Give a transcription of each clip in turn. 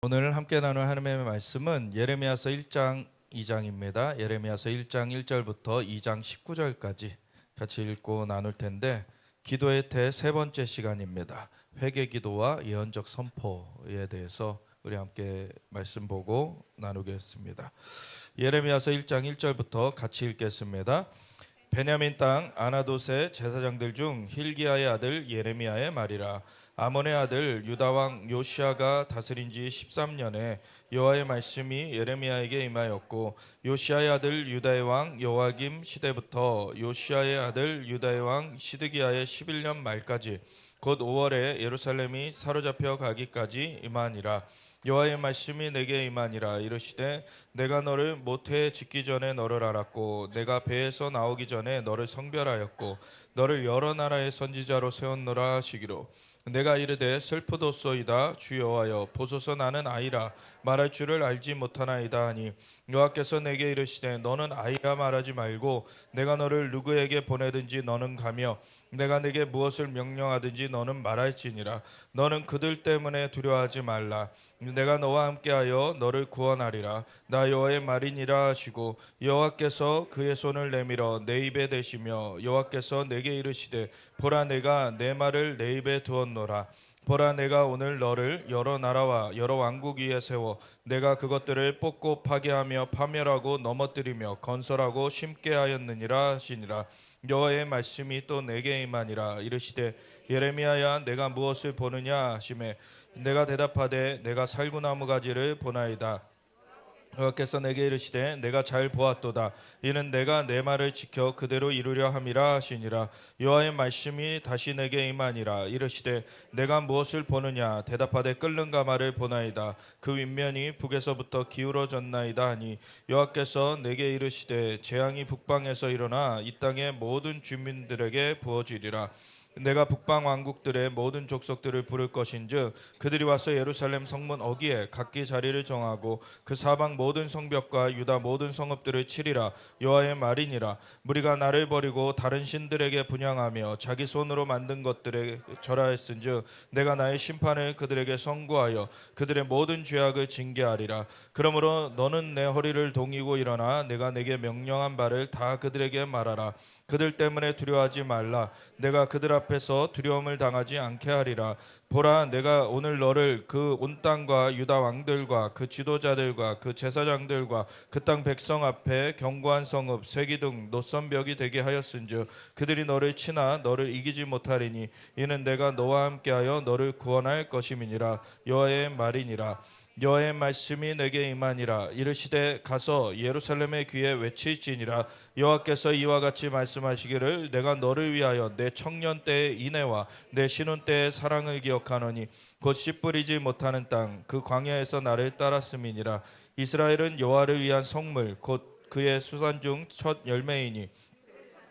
오늘 함께 나눌 하나님의 말씀은 예레미야서 1장 2장입니다. 예레미야서 1장 1절부터 2장 19절까지 같이 읽고 나눌 텐데, 기도의 태 세 번째 시간입니다. 회개 기도와 예언적 선포에 대해서 우리 함께 말씀 보고 나누겠습니다. 예레미야서 1장 1절부터 같이 읽겠습니다. 베냐민 땅 아나돗의 제사장들 중 힐기야의 아들 예레미야의 말이라. 아몬의 아들 유다 왕 요시야가 다스린 지 13년에 여호와의 말씀이 예레미야에게 임하였고, 요시야의 아들 유다의 왕 여호와김 시대부터 요시야의 아들 유다의 왕 시드기야의 11년 말까지 곧 5월에 예루살렘이 사로잡혀 가기까지 임하니라. 여호와의 말씀이 내게 임하니라. 이르시되 내가 너를 모태에 짓기 전에 너를 알았고, 내가 배에서 나오기 전에 너를 성별하였고, 너를 여러 나라의 선지자로 세웠노라 하시기로. 내가 이르되 슬프도소이다. 주 여호와여, 보소서 나는 아이라 말할 줄을 알지 못하나이다 하니, 여호와께서 내게 이르시되 너는 아이라 말하지 말고 내가 너를 누구에게 보내든지 너는 가며 내가 내게 무엇을 명령하든지 너는 말할지니라. 너는 그들 때문에 두려워하지 말라. 내가 너와 함께하여 너를 구원하리라. 나 여호와의 말이니라 하시고, 여호와께서 그의 손을 내밀어 내 입에 대시며 여호와께서 내게 이르시되 보라, 내가 내 말을 내 입에 두었노라. 보라, 내가 오늘 너를 여러 나라와 여러 왕국 위에 세워 내가 그것들을 뽑고 파괴하며 파멸하고 넘어뜨리며 건설하고 심게 하였느니라 하시니라. 여호와의 말씀이 또 내게 임하니라. 이르시되 예레미야야, 내가 무엇을 보느냐 하시매, 내가 대답하되 내가 살구나무 가지를 보나이다. 여호와께서 내게 이르시되 내가 잘 보았도다. 이는 내가 내 말을 지켜 그대로 이루려 함이라 하시니라. 여호와의 말씀이 다시 내게 임하니라. 이르시되 내가 무엇을 보느냐. 대답하되 끓는 가마를 보나이다. 그 윗면이 북에서부터 기울어졌나이다 하니, 여호와께서 내게 이르시되 재앙이 북방에서 일어나 이 땅의 모든 주민들에게 부어지리라. 내가 북방 왕국들의 모든 족속들을 부를 것인즉 그들이 와서 예루살렘 성문 어귀에 각기 자리를 정하고 그 사방 모든 성벽과 유다 모든 성읍들을 치리라. 여호와의 말이니라. 무리가 나를 버리고 다른 신들에게 분향하며 자기 손으로 만든 것들에 절하였은즉 내가 나의 심판을 그들에게 선고하여 그들의 모든 죄악을 징계하리라. 그러므로 너는 내 허리를 동이고 일어나 내가 내게 명령한 바를 다 그들에게 말하라. 그들 때문에 두려워하지 말라. 내가 그들 앞에서 두려움을 당하지 않게 하리라. 보라, 내가 오늘 너를 그 온 땅과 유다 왕들과 그 지도자들과 그 제사장들과 그 땅 백성 앞에 견고한 성읍 세기둥 노선벽이 되게 하였은즉 그들이 너를 치나 너를 이기지 못하리니, 이는 내가 너와 함께하여 너를 구원할 것임이니라. 여호와의 말이니라. 여호와의 말씀이 내게 임하니라. 이르시되 가서 예루살렘의 귀에 외칠지니라. 여호와께서 이와 같이 말씀하시기를 내가 너를 위하여 내 청년 때의 인애와 내 신혼 때의 사랑을 기억하노니, 곧 씨 뿌리지 못하는 땅 그 광야에서 나를 따랐음이니라. 이스라엘은 여호와를 위한 성물 곧 그의 수산 중 첫 열매이니,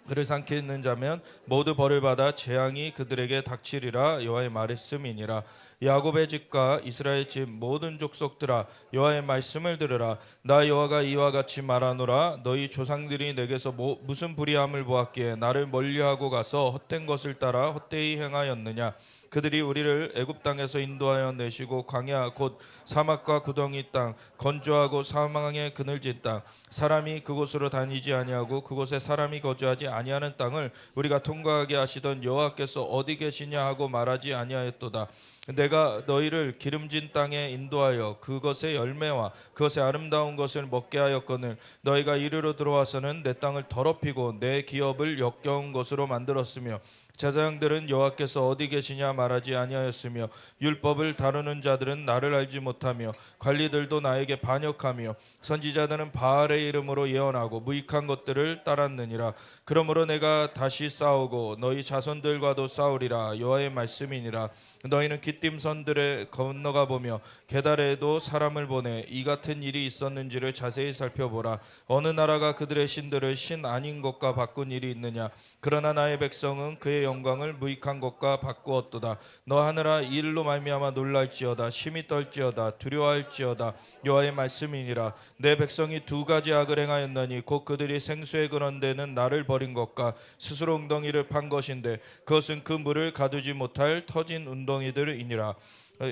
그를 삼키는 자면 모두 벌을 받아 재앙이 그들에게 닥치리라. 여호와의 말씀이니라. 야곱의 집과 이스라엘 집 모든 족속들아, 여호와의 말씀을 들으라. 나 여호와가 이와 같이 말하노라. 너희 조상들이 내게서 무슨 불의함을 보았기에 나를 멀리하고 가서 헛된 것을 따라 헛되이 행하였느냐. 그들이 우리를 애굽 땅에서 인도하여 내시고 광야 곧 사막과 구덩이 땅 건조하고 사망의 그늘진 땅 사람이 그곳으로 다니지 아니하고 그곳에 사람이 거주하지 아니하는 땅을 우리가 통과하게 하시던 여호와께서 어디 계시냐 하고 말하지 아니하였도다. 내가 너희를 기름진 땅에 인도하여 그것의 열매와 그것의 아름다운 것을 먹게 하였거늘 너희가 이리로 들어와서는 내 땅을 더럽히고 내 기업을 역겨운 것으로 만들었으며, 제사장들은 여호와께서 어디 계시냐 말하지 아니하였으며, 율법을 다루는 자들은 나를 알지 못하며 관리들도 나에게 반역하며 선지자들은 바알의 이름으로 예언하고 무익한 것들을 따랐느니라. 그러므로 내가 다시 싸우고 너희 자손들과도 싸우리라. 여호와의 말씀이니라. 너희는 깃딤선들에 건너가 보며 게달에도 사람을 보내 이 같은 일이 있었는지를 자세히 살펴보라. 어느 나라가 그들의 신들을 신 아닌 것과 바꾼 일이 있느냐. 그러나 나의 백성은 그의 영광을 무익한 것과 바꾸었도다. 너 하늘아, 이 일로 말미암아 놀랄지어다. 심히 떨지어다. 두려워할지어다. 여호와의 말씀이니라. 내 백성이 두 가지 악을 행하였나니, 곧 그들이 생수에 그런 데는 나를 버린 것과 스스로 웅덩이를 판 것인데 그것은 그 물을 가두지 못할 터진 웅덩이들이니라.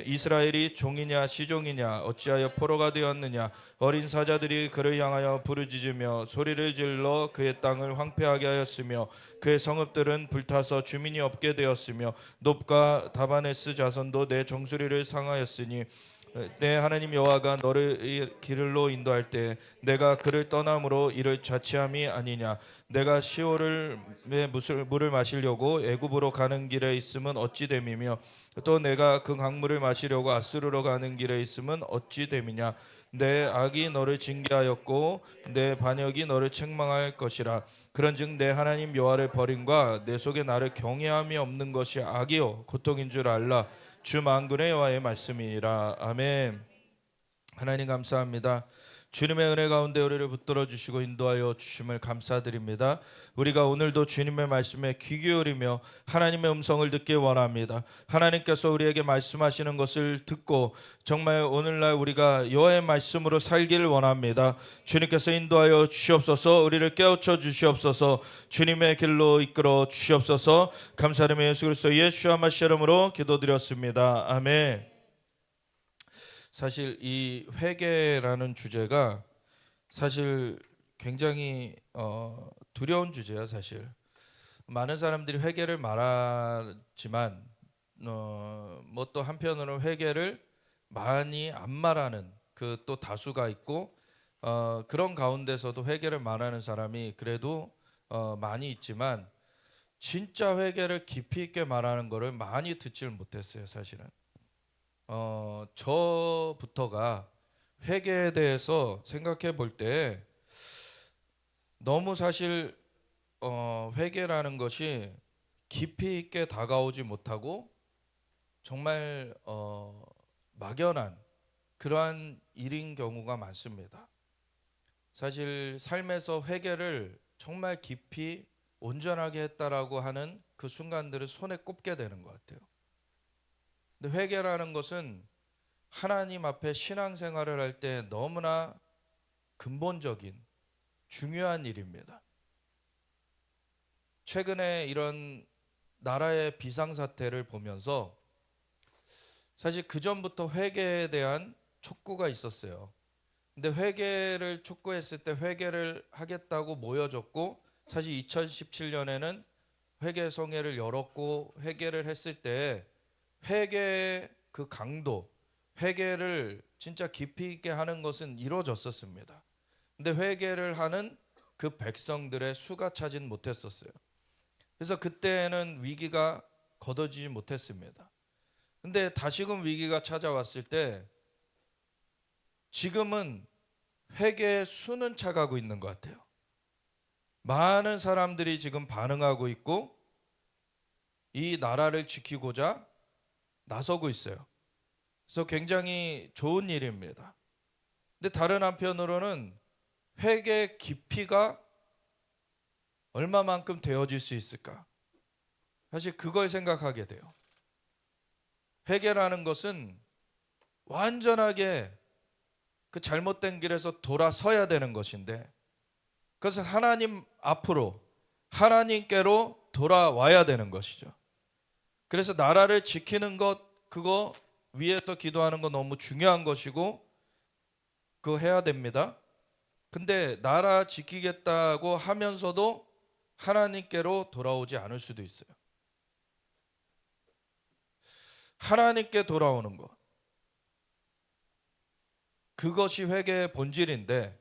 이스라엘이 종이냐 시종이냐 어찌하여 포로가 되었느냐. 어린 사자들이 그를 향하여 부르짖으며 소리를 질러 그의 땅을 황폐하게 하였으며 그의 성읍들은 불타서 주민이 없게 되었으며 놉과 다바네스 자손도 내 정수리를 상하였으니 내 하나님 여호와가 너를 이 길로 인도할 때 내가 그를 떠남으로 이를 자치함이 아니냐. 내가 시올의 물을 마시려고 애굽으로 가는 길에 있음은 어찌 됨이며 또 내가 그 강물을 마시려고 아수르로 가는 길에 있음은 어찌 됨이냐. 내 악이 너를 징계하였고 내 반역이 너를 책망할 것이라. 그런즉 내 하나님 여호와를 버림과 내 속에 나를 경외함이 없는 것이 악이요 고통인 줄 알라. 주 만군의 여호와의 말씀이니라. 아멘. 하나님 감사합니다. 주님의 은혜 가운데 우리를 붙들어 주시고 인도하여 주심을 감사드립니다. 우리가 오늘도 주님의 말씀에 귀 기울이며 하나님의 음성을 듣길 원합니다. 하나님께서 우리에게 말씀하시는 것을 듣고 정말 오늘날 우리가 여호와의 말씀으로 살기를 원합니다. 주님께서 인도하여 주시옵소서. 우리를 깨우쳐 주시옵소서. 주님의 길로 이끌어 주시옵소서. 감사드리며 예수 그리스도 예수와 마시아 이름으로 기도드렸습니다. 아멘. 사실 이 회개라는 주제가 사실 굉장히 두려운 주제야. 사실 많은 사람들이 회개를 말하지만 뭐 또 한편으로는 회개를 많이 안 말하는 그 또 다수가 있고 그런 가운데서도 회개를 말하는 사람이 그래도 많이 있지만 진짜 회개를 깊이 있게 말하는 거를 많이 듣질 못했어요. 사실은 저부터가 회개에 대해서 생각해 볼 때 너무 사실 회개라는 것이 깊이 있게 다가오지 못하고 정말 막연한 그러한 일인 경우가 많습니다. 사실 삶에서 회개를 정말 깊이 온전하게 했다라고 하는 그 순간들을 손에 꼽게 되는 것 같아요. 근데 회개라는 것은 하나님 앞에 신앙생활을 할 때 너무나 근본적인 중요한 일입니다. 최근에 이런 나라의 비상사태를 보면서 사실 그 전부터 회개에 대한 촉구가 있었어요. 근데 회개를 촉구했을 때 회개를 하겠다고 모여졌고 사실 2017년에는 회개성회를 열었고 회개를 했을 때 회개의 그 강도, 회개를 진짜 깊이 있게 하는 것은 이루어졌었습니다. 근데 회개를 하는 그 백성들의 수가 차진 못했었어요. 그래서 그때는 위기가 거둬지지 못했습니다. 근데 다시금 위기가 찾아왔을 때 지금은 회개의 수는 차가고 있는 것 같아요. 많은 사람들이 지금 반응하고 있고 이 나라를 지키고자 나서고 있어요. 그래서 굉장히 좋은 일입니다. 근데 다른 한편으로는 회개의 깊이가 얼마만큼 되어질 수 있을까? 사실 그걸 생각하게 돼요. 회개라는 것은 완전하게 그 잘못된 길에서 돌아서야 되는 것인데 그것은 하나님 앞으로 하나님께로 돌아와야 되는 것이죠. 그래서 나라를 지키는 것 그거 위에서 기도하는 거 너무 중요한 것이고 그거 해야 됩니다. 근데 나라 지키겠다고 하면서도 하나님께로 돌아오지 않을 수도 있어요. 하나님께 돌아오는 것 그것이 회개의 본질인데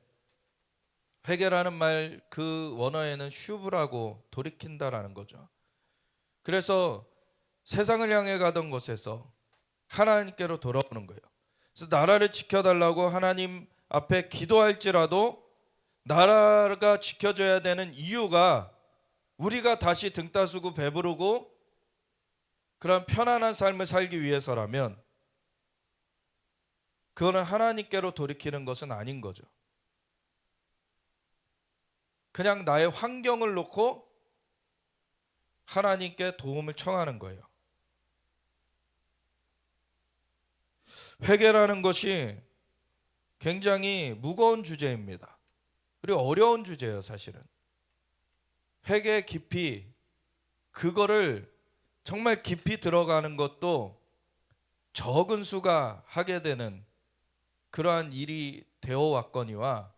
회개라는 말 그 원어에는 슈브라고 돌이킨다라는 거죠. 그래서 세상을 향해 가던 곳에서 하나님께로 돌아오는 거예요. 그래서 나라를 지켜달라고 하나님 앞에 기도할지라도 나라가 지켜져야 되는 이유가 우리가 다시 등 따스고 배부르고 그런 편안한 삶을 살기 위해서라면 그거는 하나님께로 돌이키는 것은 아닌 거죠. 그냥 나의 환경을 놓고 하나님께 도움을 청하는 거예요. 회개라는 것이 굉장히 무거운 주제입니다. 그리고 어려운 주제예요. 사실은 회개의 깊이 그거를 정말 깊이 들어가는 것도 적은 수가 하게 되는 그러한 일이 되어 왔거니와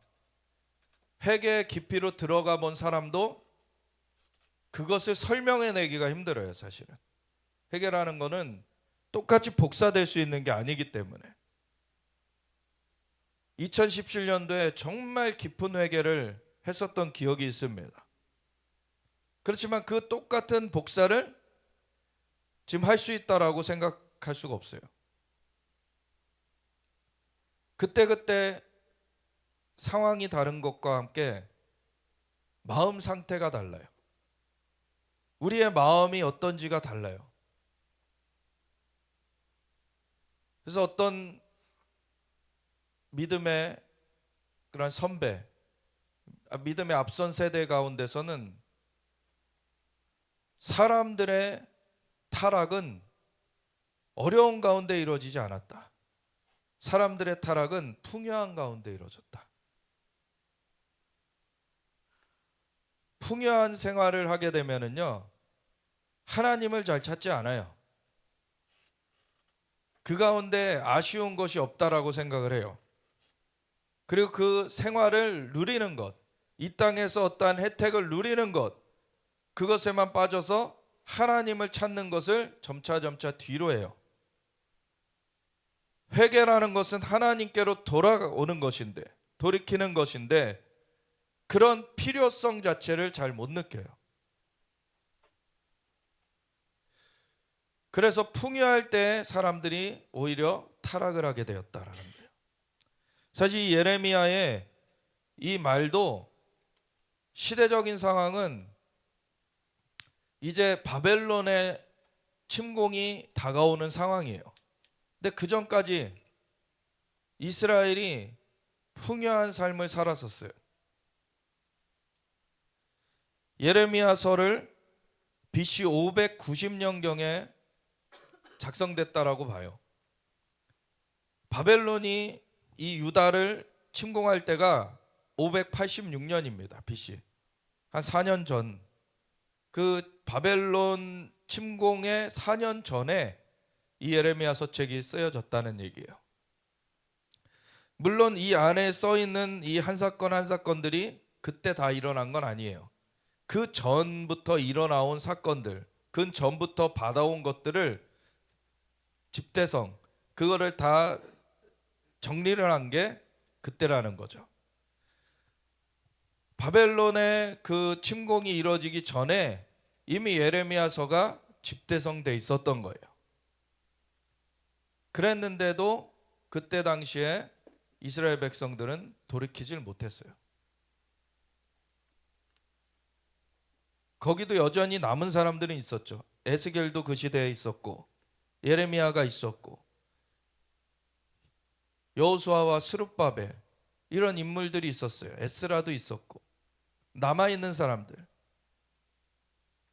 회개의 깊이로 들어가 본 사람도 그것을 설명해내기가 힘들어요. 사실은 회개라는 거는 똑같이 복사될 수 있는 게 아니기 때문에 2017년도에 정말 깊은 회개를 했었던 기억이 있습니다. 그렇지만 그 똑같은 복사를 지금 할 수 있다라고 생각할 수가 없어요. 그때그때 상황이 다른 것과 함께 마음 상태가 달라요. 우리의 마음이 어떤지가 달라요. 그래서 어떤 믿음의 그런 선배, 믿음의 앞선 세대 가운데서는 사람들의 타락은 어려운 가운데 이루어지지 않았다. 사람들의 타락은 풍요한 가운데 이루어졌다. 풍요한 생활을 하게 되면은요, 하나님을 잘 찾지 않아요. 그 가운데 아쉬운 것이 없다라고 생각을 해요. 그리고 그 생활을 누리는 것, 이 땅에서 어떠한 혜택을 누리는 것, 그것에만 빠져서 하나님을 찾는 것을 점차 뒤로 해요. 회개라는 것은 하나님께로 돌아오는 것인데, 돌이키는 것인데, 그런 필요성 자체를 잘 못 느껴요. 그래서 풍요할 때 사람들이 오히려 타락을 하게 되었다라는 거예요. 사실 이 예레미야의 이 말도 시대적인 상황은 이제 바벨론의 침공이 다가오는 상황이에요. 근데 그 전까지 이스라엘이 풍요한 삶을 살았었어요. 예레미야서를 BC 590년경에 작성됐다라고 봐요. 바벨론이 이 유다를 침공할 때가 586년입니다. BC. 한 4년 전. 그 바벨론 침공의 4년 전에 이 예레미야 서책이 쓰여졌다는 얘기예요. 물론 이 안에 써 있는 이 한 사건 한 사건들이 그때 다 일어난 건 아니에요. 그 전부터 일어나온 사건들, 그 전부터 받아온 것들을 집대성, 그거를 다 정리를 한 게 그때라는 거죠. 바벨론의 그 침공이 이루어지기 전에 이미 예레미야서가 집대성돼 있었던 거예요. 그랬는데도 그때 당시에 이스라엘 백성들은 돌이키질 못했어요. 거기도 여전히 남은 사람들은 있었죠. 에스겔도 그 시대에 있었고, 예레미야가 있었고, 여호수아와 스룹바벨 이런 인물들이 있었어요. 에스라도 있었고, 남아있는 사람들,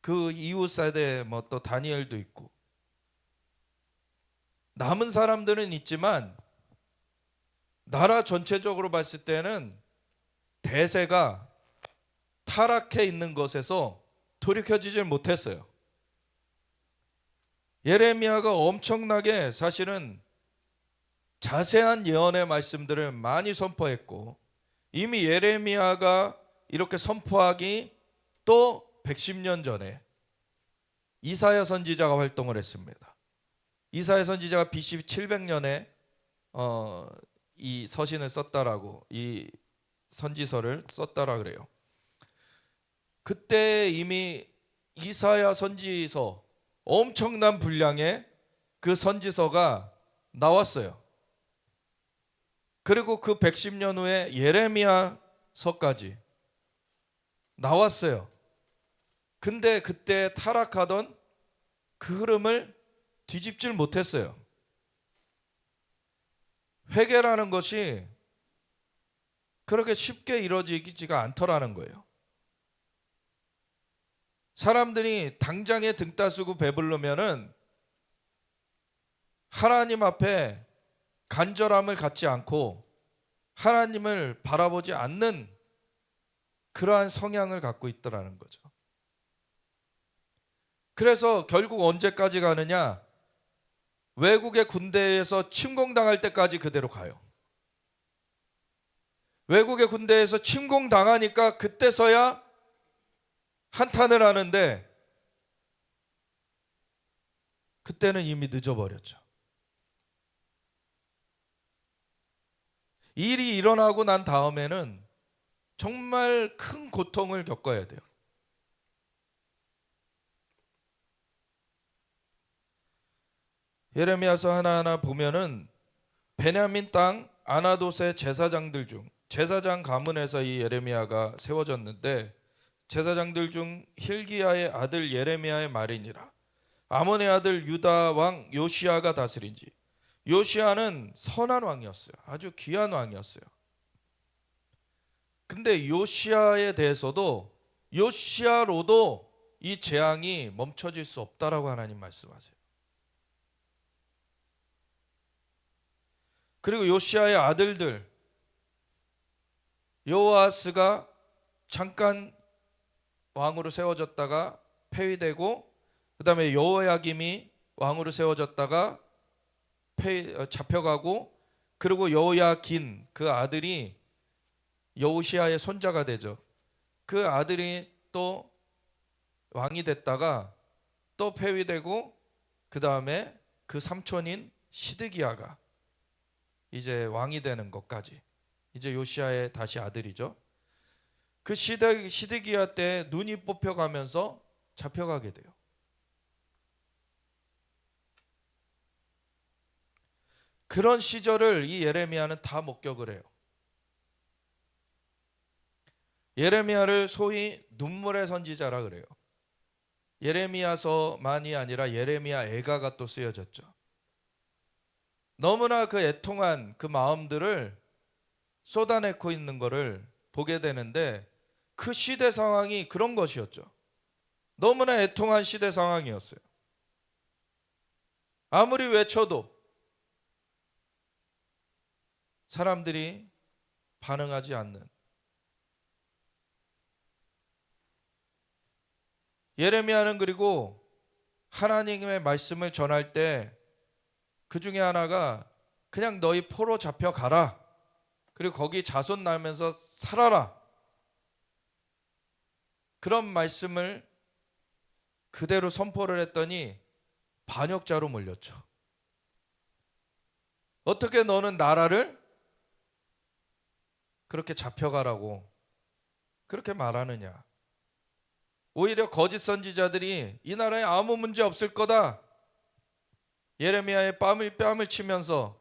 그 이후 세대 뭐 또 다니엘도 있고, 남은 사람들은 있지만 나라 전체적으로 봤을 때는 대세가 타락해 있는 것에서 돌이켜지질 못했어요. 예레미야가 엄청나게 사실은 자세한 예언의 말씀들을 많이 선포했고, 이미 예레미야가 이렇게 선포하기 또 110년 전에 이사야 선지자가 활동을 했습니다. 이사야 선지자가 BC 700년에 이 서신을 썼다라고, 이 선지서를 썼다라 그래요. 그때 이미 이사야 선지서 엄청난 분량의 그 선지서가 나왔어요. 그리고 그 110년 후에 예레미야서까지 나왔어요. 근데 그때 타락하던 그 흐름을 뒤집질 못했어요. 회개라는 것이 그렇게 쉽게 이루어지지가 않더라는 거예요. 사람들이 당장에 등 따스고 배부르면은 하나님 앞에 간절함을 갖지 않고 하나님을 바라보지 않는 그러한 성향을 갖고 있더라는 거죠. 그래서 결국 언제까지 가느냐? 외국의 군대에서 침공당할 때까지 그대로 가요. 외국의 군대에서 침공당하니까 그때서야 한탄을 하는데 그때는 이미 늦어버렸죠. 일이 일어나고 난 다음에는 정말 큰 고통을 겪어야 돼요. 예레미야서 하나하나 보면은 베냐민 땅 아나돗의 제사장들 중 제사장 가문에서 이 예레미야가 세워졌는데, 제사장들 중 힐기야의 아들 예레미야의 말이니라. 아몬의 아들 유다 왕 요시야가 다스린지. 요시야는 선한 왕이었어요. 아주 귀한 왕이었어요. 근데 요시야에 대해서도 요시야로도 이 재앙이 멈춰질 수 없다라고 하나님 말씀하세요. 그리고 요시야의 아들들, 여호아스가 잠깐 왕으로 세워졌다가 폐위되고, 그 다음에 여호야김이 왕으로 세워졌다가 잡혀가고, 그리고 여호야긴 그 아들이 여호시야의 손자가 되죠. 그 아들이 또 왕이 됐다가 또 폐위되고, 그 다음에 그 삼촌인 시드기야가 이제 왕이 되는 것까지, 이제 요시야의 다시 아들이죠. 그 시드기야 때 눈이 뽑혀가면서 잡혀가게 돼요. 그런 시절을 이 예레미야는 다 목격을 해요. 예레미야를 소위 눈물의 선지자라 그래요. 예레미야서만이 아니라 예레미야 애가가 또 쓰여졌죠. 너무나 그 애통한 그 마음들을 쏟아내고 있는 것을 보게 되는데, 그 시대 상황이 그런 것이었죠. 너무나 애통한 시대 상황이었어요. 아무리 외쳐도 사람들이 반응하지 않는, 예레미야는 그리고 하나님의 말씀을 전할 때 그 중에 하나가 그냥 너희 포로 잡혀가라, 그리고 거기 자손 나면서 살아라, 그런 말씀을 그대로 선포를 했더니 반역자로 몰렸죠. 어떻게 너는 나라를 그렇게 잡혀가라고 그렇게 말하느냐. 오히려 거짓 선지자들이 이 나라에 아무 문제 없을 거다, 예레미야의 뺨을 치면서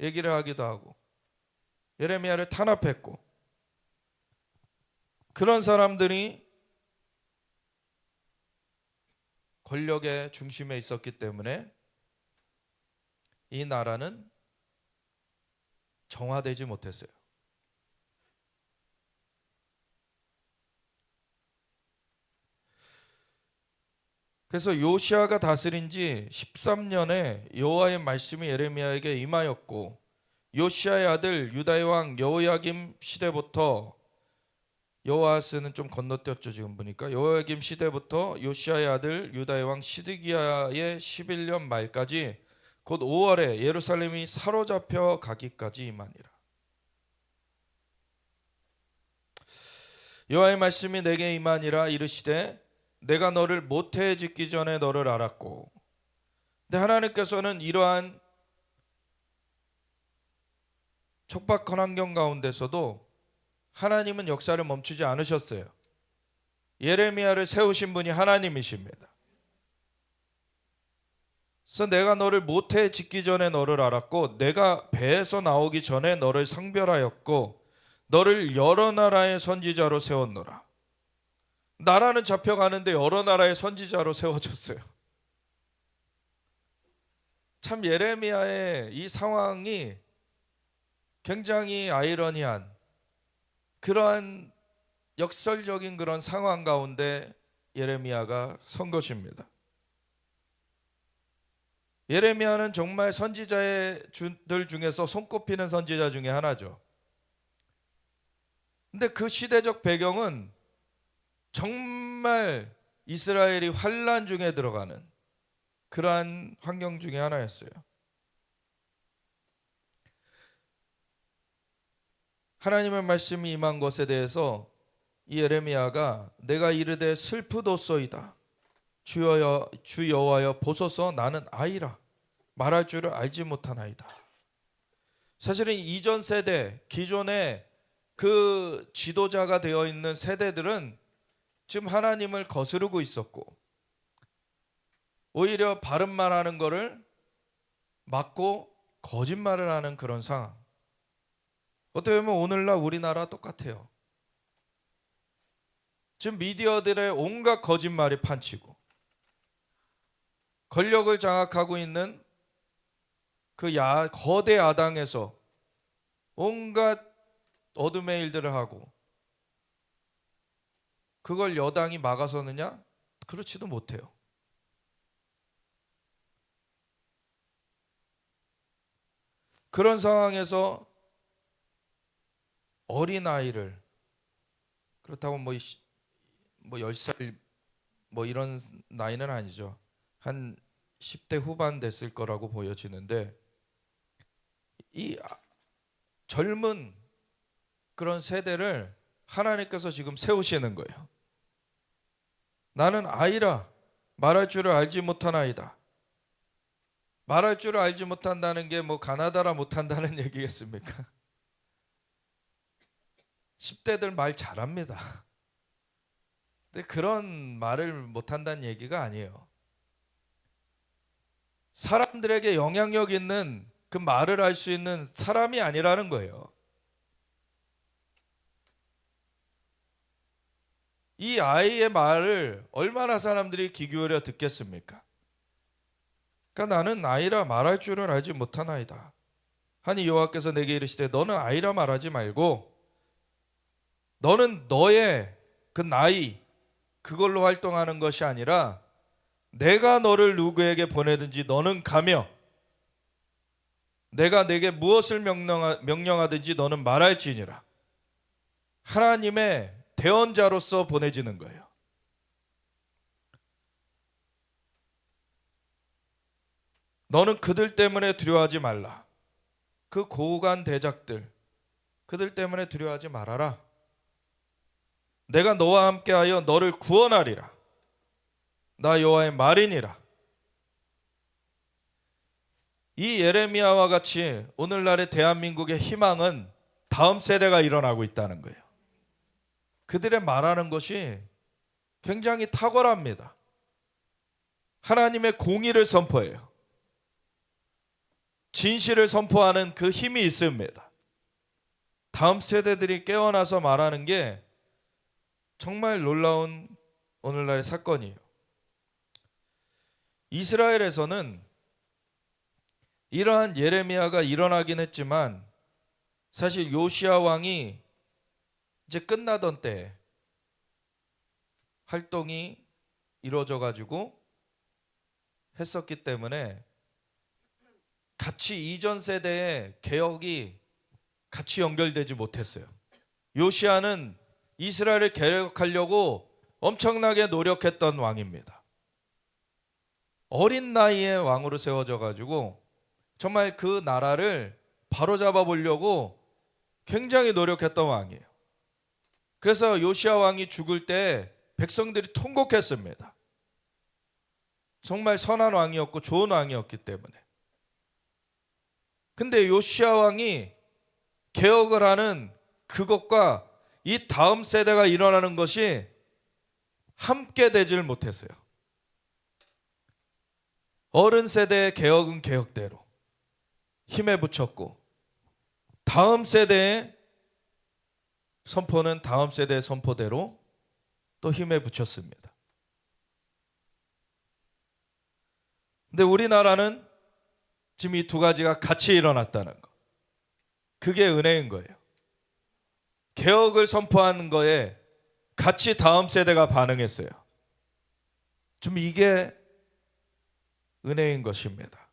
얘기를 하기도 하고 예레미야를 탄압했고, 그런 사람들이 권력의 중심에 있었기 때문에 이 나라는 정화되지 못했어요. 그래서 요시야가 다스린 지 13년에 여호와의 말씀이 예레미야에게 임하였고, 요시야의 아들 유다의 왕 여호야김 시대부터, 여호아스는 좀 건너뛰었죠 지금 보니까, 여호야김 시대부터 요시야의 아들 유다의 왕 시드기야의 11년 말까지 곧 5월에 예루살렘이 사로잡혀 가기까지 임하니라. 여호와의 말씀이 내게 임하니라. 이르시되 내가 너를 모태에 짓기 전에 너를 알았고. 근데 하나님께서는 이러한 척박한 환경 가운데서도 하나님은 역사를 멈추지 않으셨어요. 예레미야를 세우신 분이 하나님이십니다. 그래서 내가 너를 모태에 짓기 전에 너를 알았고, 내가 배에서 나오기 전에 너를 성별하였고, 너를 여러 나라의 선지자로 세웠노라. 나라는 잡혀가는데 여러 나라의 선지자로 세워졌어요. 참 예레미야의 이 상황이 굉장히 아이러니한, 그러한 역설적인 그런 상황 가운데 예레미야가 선 것입니다. 예레미야는 정말 선지자들 중에서 손꼽히는 선지자 중에 하나죠. 근데 그 시대적 배경은 정말 이스라엘이 환난 중에 들어가는 그러한 환경 중에 하나였어요. 하나님의 말씀이 임한 것에 대해서 이 예레미야가 내가 이르되 슬프도소이다. 주 여호와여 보소서 나는 아이라. 말할 줄을 알지 못하나이다. 사실은 이전 세대, 기존의 그 지도자가 되어 있는 세대들은 지금 하나님을 거스르고 있었고 오히려 바른 말하는 거를 막고 거짓말을 하는 그런 상황. 어떻게 보면 오늘날 우리나라 똑같아요. 지금 미디어들의 온갖 거짓말이 판치고 권력을 장악하고 있는 그 거대 야당에서 온갖 어둠의 일들을 하고 그걸 여당이 막아서느냐? 그렇지도 못해요. 그런 상황에서 어린아이를, 그렇다고 뭐 10살 뭐 이런 나이는 아니죠. 한 10대 후반 됐을 거라고 보여지는데 이 젊은 그런 세대를 하나님께서 지금 세우시는 거예요. 나는 아이라 말할 줄을 알지 못하나이다. 말할 줄을 알지 못한다는 게 뭐 가나다라 못한다는 얘기겠습니까? 10대들 말 잘합니다. 근데 그런 말을 못한다는 얘기가 아니에요. 사람들에게 영향력 있는 그 말을 할 수 있는 사람이 아니라는 거예요. 이 아이의 말을 얼마나 사람들이 귀 기울여 듣겠습니까? 그러니까 나는 아이라 말할 줄을 알지 못하나이다. 하니 여호와께서 내게 이르시되 너는 아이라 말하지 말고 너는 너의 그 나이 그걸로 활동하는 것이 아니라 내가 너를 누구에게 보내든지 너는 가며 내가 내게 무엇을 명령하든지 너는 말할지니라. 하나님의 대언자로서 보내지는 거예요. 너는 그들 때문에 두려워하지 말라. 그 고관 대작들 그들 때문에 두려워하지 말아라. 내가 너와 함께하여 너를 구원하리라. 나 여호와의 말이니라. 이 예레미야와 같이 오늘날의 대한민국의 희망은 다음 세대가 일어나고 있다는 거예요. 그들의 말하는 것이 굉장히 탁월합니다. 하나님의 공의를 선포해요. 진실을 선포하는 그 힘이 있습니다. 다음 세대들이 깨어나서 말하는 게 정말 놀라운 오늘날의 사건이에요. 이스라엘에서는 이러한 예레미야가 일어나긴 했지만 사실 요시야 왕이 이제 끝나던 때 활동이 이루어져 가지고 했었기 때문에 같이 이전 세대의 개혁이 같이 연결되지 못했어요. 요시야는 이스라엘을 개혁하려고 엄청나게 노력했던 왕입니다. 어린 나이에 왕으로 세워져 가지고 정말 그 나라를 바로잡아 보려고 굉장히 노력했던 왕이에요. 그래서 요시야 왕이 죽을 때 백성들이 통곡했습니다. 정말 선한 왕이었고 좋은 왕이었기 때문에. 근데 요시야 왕이 개혁을 하는 그것과 이 다음 세대가 일어나는 것이 함께 되질 못했어요. 어른 세대의 개혁은 개혁대로 힘에 붙였고 다음 세대의 선포는 다음 세대의 선포대로 또 힘에 붙였습니다. 근데 우리나라는 지금 이 두 가지가 같이 일어났다는 거. 그게 은혜인 거예요. 개혁을 선포하는 거에 같이 다음 세대가 반응했어요. 좀 이게 은혜인 것입니다.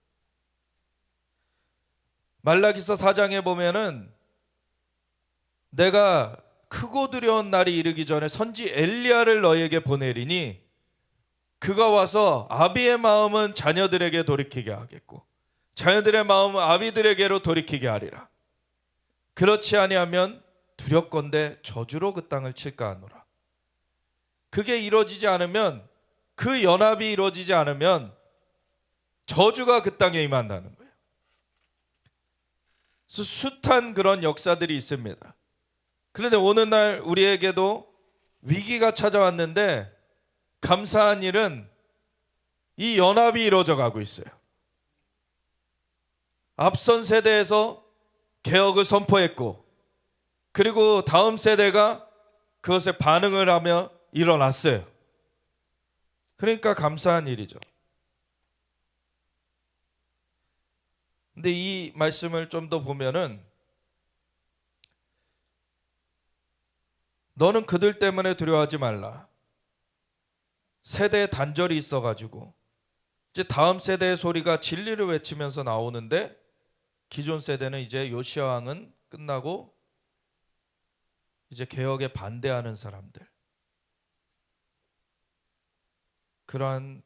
말라기서 4장에 보면은 내가 크고 두려운 날이 이르기 전에 선지 엘리야를 너에게 보내리니 그가 와서 아비의 마음은 자녀들에게 돌이키게 하겠고 자녀들의 마음은 아비들에게로 돌이키게 하리라. 그렇지 아니하면 두렵건대 저주로 그 땅을 칠까 하노라. 그게 이루어지지 않으면, 그 연합이 이루어지지 않으면 저주가 그 땅에 임한다는 거예요. 숱한 그런 역사들이 있습니다. 그런데 오늘날 우리에게도 위기가 찾아왔는데 감사한 일은 이 연합이 이루어져 가고 있어요. 앞선 세대에서 개혁을 선포했고, 그리고 다음 세대가 그것에 반응을 하며 일어났어요. 그러니까 감사한 일이죠. 근데 이 말씀을 좀 더 보면은, 너는 그들 때문에 두려워하지 말라. 세대의 단절이 있어가지고 이제 다음 세대의 소리가 진리를 외치면서 나오는데, 기존 세대는 이제 요시야 왕은 끝나고 이제 개혁에 반대하는 사람들, 그러한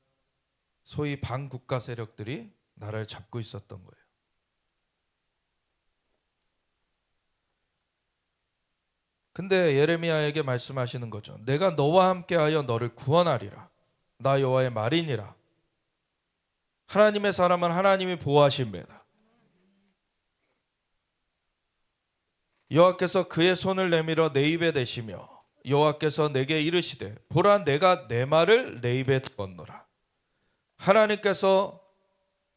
소위 반국가 세력들이 나라를 잡고 있었던 거예요. 근데 예레미야에게 말씀하시는 거죠. 내가 너와 함께하여 너를 구원하리라. 나 여호와의 말이니라. 하나님의 사람은 하나님이 보호하십니다. 여호와께서 그의 손을 내밀어 내 입에 대시며 여호와께서 내게 이르시되 보라 내가 내 말을 내 입에 두었노라. 하나님께서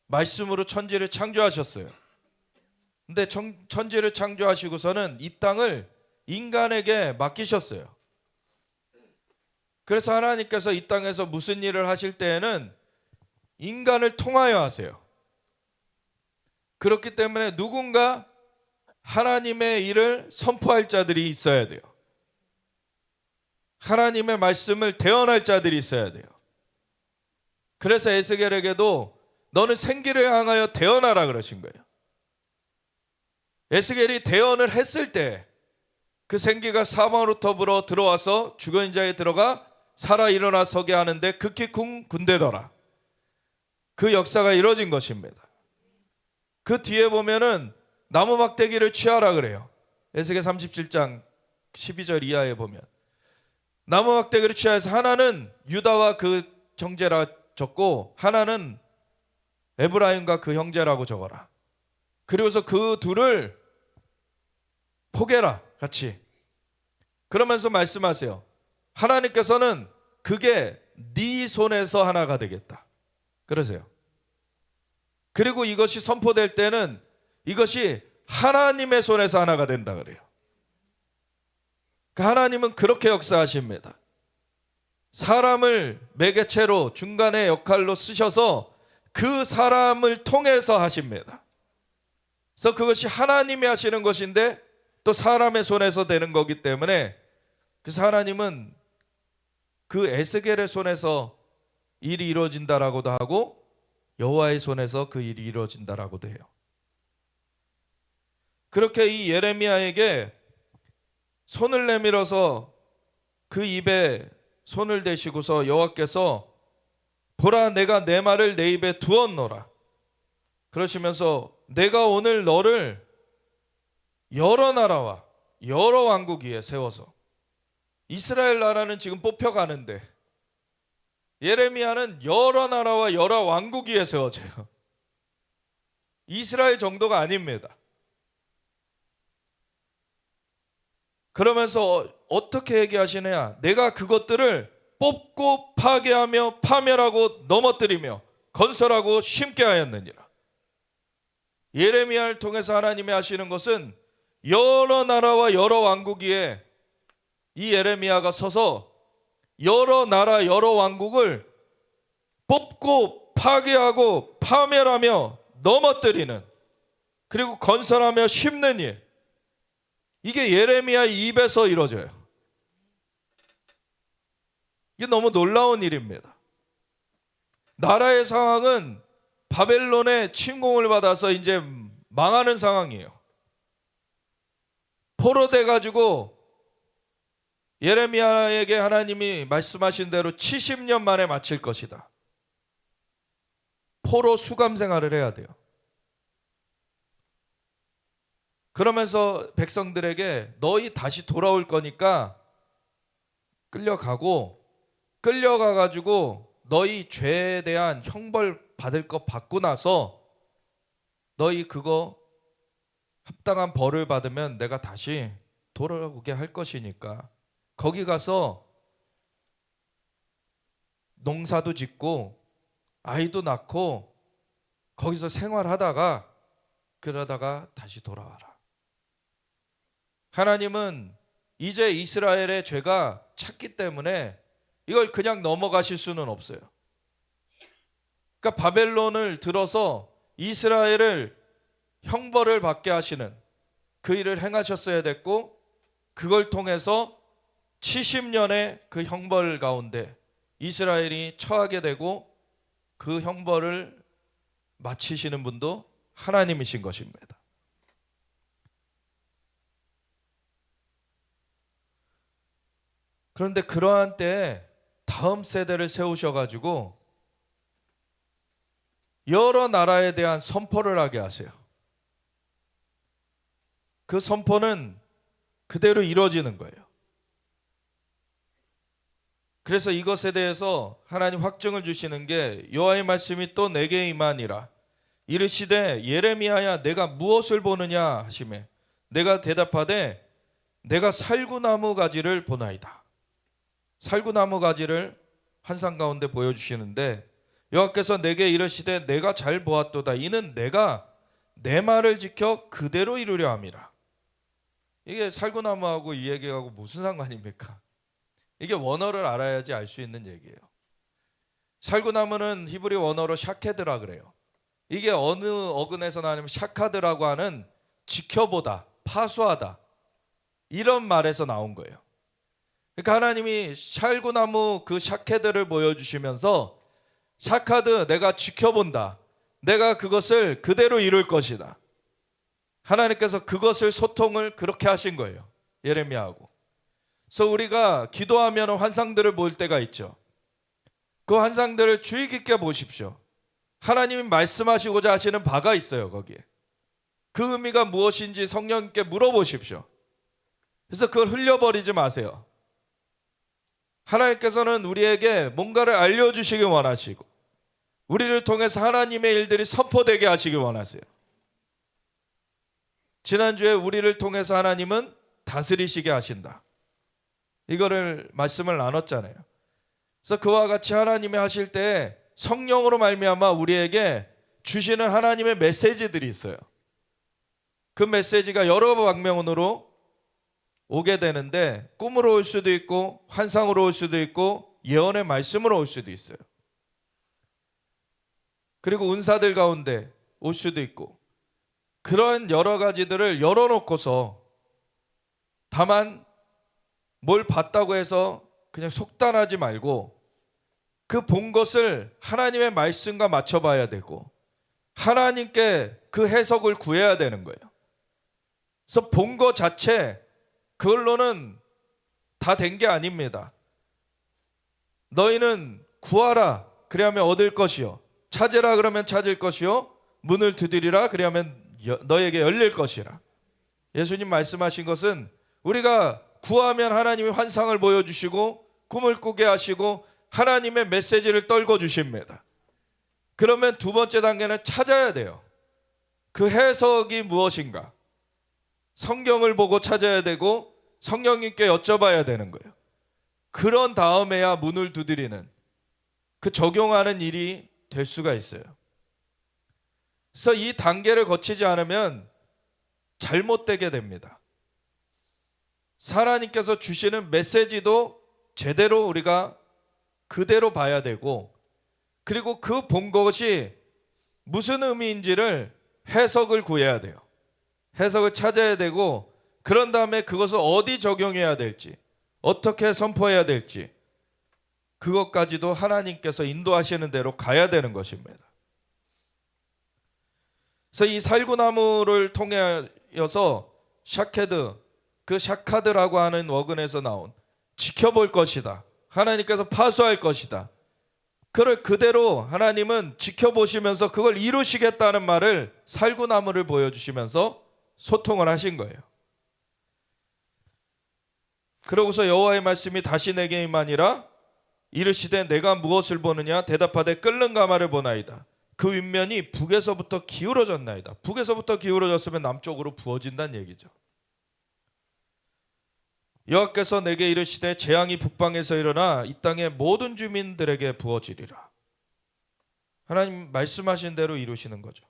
말씀으로 천지를 창조하셨어요. 근데 천지를 창조하시고서는 이 땅을 인간에게 맡기셨어요. 그래서 하나님께서 이 땅에서 무슨 일을 하실 때에는 인간을 통하여 하세요. 그렇기 때문에 누군가 하나님의 일을 선포할 자들이 있어야 돼요. 하나님의 말씀을 대언할 자들이 있어야 돼요. 그래서 에스겔에게도 너는 생기를 향하여 대언하라 그러신 거예요. 에스겔이 대언을 했을 때 그 생기가 사방으로 불어 들어와서 죽은 자에 들어가 살아 일어나 서게 하는데 극히 군대더라. 그 역사가 이루어진 것입니다. 그 뒤에 보면은 나무 막대기를 취하라 그래요. 에스겔 37장 12절 이하에 보면 나무 막대기를 취하여서 하나는 유다와 그 형제라 적고 하나는 에브라임과 그 형제라고 적어라. 그리고서 그 둘을 포개라 같이. 그러면서 말씀하세요. 하나님께서는 그게 네 손에서 하나가 되겠다. 그러세요. 그리고 이것이 선포될 때는 이것이 하나님의 손에서 하나가 된다 그래요. 하나님은 그렇게 역사하십니다. 사람을 매개체로 중간의 역할로 쓰셔서 그 사람을 통해서 하십니다. 그래서 그것이 하나님이 하시는 것인데 또 사람의 손에서 되는 거기 때문에 그래서 하나님은 그 에스겔의 손에서 일이 이루어진다라고도 하고 여호와의 손에서 그 일이 이루어진다라고도 해요. 그렇게 이 예레미야에게 손을 내밀어서 그 입에 손을 대시고서 여호와께서 보라 내가 내 말을 내 입에 두었노라. 그러시면서 내가 오늘 너를 여러 나라와 여러 왕국 위에 세워서, 이스라엘 나라는 지금 뽑혀가는데 예레미야는 여러 나라와 여러 왕국 위에 세워져요. 이스라엘 정도가 아닙니다. 그러면서 어떻게 얘기하시느냐, 내가 그것들을 뽑고 파괴하며 파멸하고 넘어뜨리며 건설하고 심게 하였느니라. 예레미야를 통해서 하나님이 하시는 것은 여러 나라와 여러 왕국 위에 이 예레미야가 서서 여러 나라 여러 왕국을 뽑고 파괴하고 파멸하며 넘어뜨리는, 그리고 건설하며 심는 일, 이게 예레미야 입에서 이루어져요. 이게 너무 놀라운 일입니다. 나라의 상황은 바벨론의 침공을 받아서 이제 망하는 상황이에요. 포로돼 가지고 예레미야에게 하나님이 말씀하신 대로 70년 만에 마칠 것이다. 포로 수감 생활을 해야 돼요. 그러면서 백성들에게 너희 다시 돌아올 거니까 끌려가가지고 너희 죄에 대한 형벌 받을 거 받고 나서 너희 그거 합당한 벌을 받으면 내가 다시 돌아오게 할 것이니까 거기 가서 농사도 짓고 아이도 낳고 거기서 생활하다가 그러다가 다시 돌아와라. 하나님은 이제 이스라엘의 죄가 찼기 때문에 이걸 그냥 넘어가실 수는 없어요. 그러니까 바벨론을 들어서 이스라엘을 형벌을 받게 하시는 그 일을 행하셨어야 됐고, 그걸 통해서 70년의 그 형벌 가운데 이스라엘이 처하게 되고 그 형벌을 마치시는 분도 하나님이신 것입니다. 그런데 그러한 때에 다음 세대를 세우셔가지고 여러 나라에 대한 선포를 하게 하세요. 그 선포는 그대로 이루어지는 거예요. 그래서 이것에 대해서 하나님 확증을 주시는 게 여호와의 말씀이 또 내게 임하니라. 이르시되 예레미야야 내가 무엇을 보느냐 하시매 내가 대답하되 내가 살구나무 가지를 보나이다. 살구나무 가지를 환상 가운데 보여주시는데 여호와께서 내게 이르시되 내가 잘 보았도다. 이는 내가 내 말을 지켜 그대로 이루려 함이라. 이게 살구나무하고 이 얘기하고 무슨 상관입니까? 이게 원어를 알아야지 알 수 있는 얘기예요. 살구나무는 히브리 원어로 샤케드라 그래요. 이게 어느 어근에서 나냐면 샤카드라고 하는 지켜보다, 파수하다 이런 말에서 나온 거예요. 그러니까 하나님이 살구나무 그 샤케드를 보여주시면서 샤카드 내가 지켜본다. 내가 그것을 그대로 이룰 것이다. 하나님께서 그것을 소통을 그렇게 하신 거예요. 예레미야하고. 그래서 우리가 기도하면 환상들을 볼 때가 있죠. 그 환상들을 주의 깊게 보십시오. 하나님이 말씀하시고자 하시는 바가 있어요. 거기에 그 의미가 무엇인지 성령님께 물어보십시오. 그래서 그걸 흘려버리지 마세요. 하나님께서는 우리에게 뭔가를 알려주시길 원하시고 우리를 통해서 하나님의 일들이 선포되게 하시길 원하세요. 지난주에 우리를 통해서 하나님은 다스리시게 하신다. 이거를 말씀을 나눴잖아요. 그래서 그와 같이 하나님이 하실 때 성령으로 말미암아 우리에게 주시는 하나님의 메시지들이 있어요. 그 메시지가 여러 방면으로 오게 되는데 꿈으로 올 수도 있고 환상으로 올 수도 있고 예언의 말씀으로 올 수도 있어요. 그리고 은사들 가운데 올 수도 있고 그런 여러 가지들을 열어놓고서 다만 뭘 봤다고 해서 그냥 속단하지 말고 그 본 것을 하나님의 말씀과 맞춰봐야 되고 하나님께 그 해석을 구해야 되는 거예요. 그래서 본 것 자체 그걸로는 다 된 게 아닙니다. 너희는 구하라 그리하면 얻을 것이요 찾으라 그러면 찾을 것이요 문을 두드리라 그리하면 너에게 열릴 것이라. 예수님 말씀하신 것은 우리가 구하면 하나님이 환상을 보여주시고 꿈을 꾸게 하시고 하나님의 메시지를 떨궈 주십니다. 그러면 두 번째 단계는 찾아야 돼요. 그 해석이 무엇인가? 성경을 보고 찾아야 되고 성령님께 여쭤봐야 되는 거예요. 그런 다음에야 문을 두드리는 그 적용하는 일이 될 수가 있어요. 그래서 이 단계를 거치지 않으면 잘못되게 됩니다. 하나님께서 주시는 메시지도 제대로 우리가 그대로 봐야 되고 그리고 그 본 것이 무슨 의미인지를 해석을 구해야 돼요. 해석을 찾아야 되고 그런 다음에 그것을 어디 적용해야 될지 어떻게 선포해야 될지 그것까지도 하나님께서 인도하시는 대로 가야 되는 것입니다. 그래서 이 살구나무를 통하여서 샤케드, 그 샤카드라고 하는 어근에서 나온 지켜볼 것이다. 하나님께서 파수할 것이다. 그걸 그대로 하나님은 지켜보시면서 그걸 이루시겠다는 말을 살구나무를 보여주시면서 소통을 하신 거예요. 그러고서 여호와의 말씀이 다시 내게 임하니라. 이르시되 내가 무엇을 보느냐? 대답하되 끓는 가마를 보나이다. 그 윗면이 북에서부터 기울어졌나이다. 북에서부터 기울어졌으면 남쪽으로 부어진다는 얘기죠. 여호와께서 내게 이르시되 재앙이 북방에서 일어나 이 땅의 모든 주민들에게 부어지리라. 하나님 말씀하신 대로 이루시는 거죠.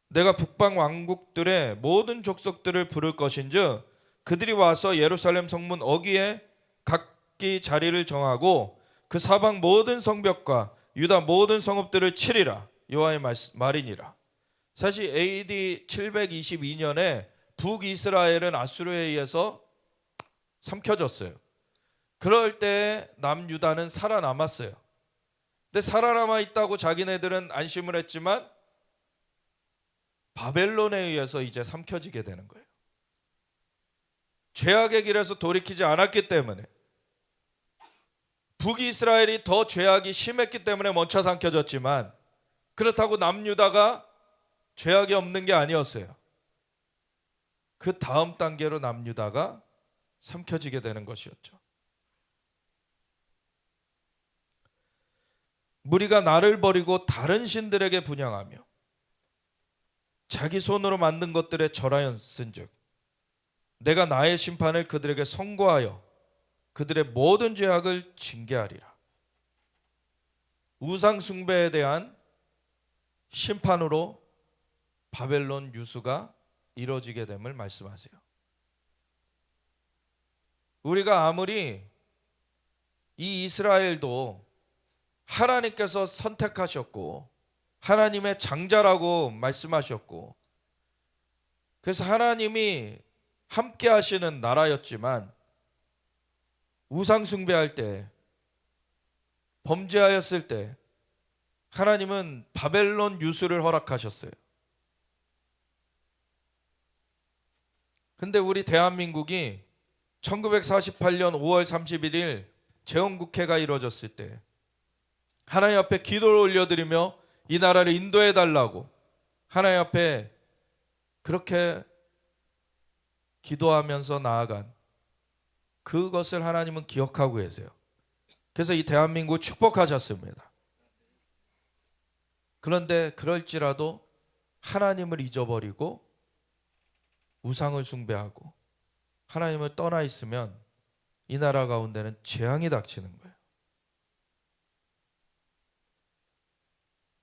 내가 북방 왕국들의 모든 족속들을 부를 것인즉 그들이 와서 예루살렘 성문 어귀에 각기 자리를 정하고 그 사방 모든 성벽과 유다 모든 성읍들을 치리라. 여호와의 말이니라. 사실 AD 722년에 북이스라엘은 아수르에 의해서 삼켜졌어요. 그럴 때 남유다는 살아남았어요. 근데 살아남아 있다고 자기네들은 안심을 했지만 바벨론에 의해서 이제 삼켜지게 되는 거예요. 죄악의 길에서 돌이키지 않았기 때문에, 북이스라엘이 더 죄악이 심했기 때문에 먼저 삼켜졌지만, 그렇다고 남유다가 죄악이 없는 게 아니었어요. 그 다음 단계로 남유다가 삼켜지게 되는 것이었죠. 무리가 나를 버리고 다른 신들에게 분향하며 자기 손으로 만든 것들에 절하였은즉 내가 나의 심판을 그들에게 선고하여 그들의 모든 죄악을 징계하리라. 우상 숭배에 대한 심판으로 바벨론 유수가 이루어지게 됨을 말씀하세요. 우리가 아무리 이 이스라엘도 하나님께서 선택하셨고 하나님의 장자라고 말씀하셨고, 그래서 하나님이 함께 하시는 나라였지만 우상 숭배할 때, 범죄하였을 때 하나님은 바벨론 유수를 허락하셨어요. 근데 우리 대한민국이 1948년 5월 31일 재헌국회가 이루어졌을 때 하나님 앞에 기도를 올려드리며 이 나라를 인도해 달라고 하나님 앞에 그렇게 기도하면서 나아간 그것을 하나님은 기억하고 계세요. 그래서 이 대한민국을 축복하셨습니다. 그런데 그럴지라도 하나님을 잊어버리고 우상을 숭배하고 하나님을 떠나 있으면 이 나라 가운데는 재앙이 닥치는 거예요.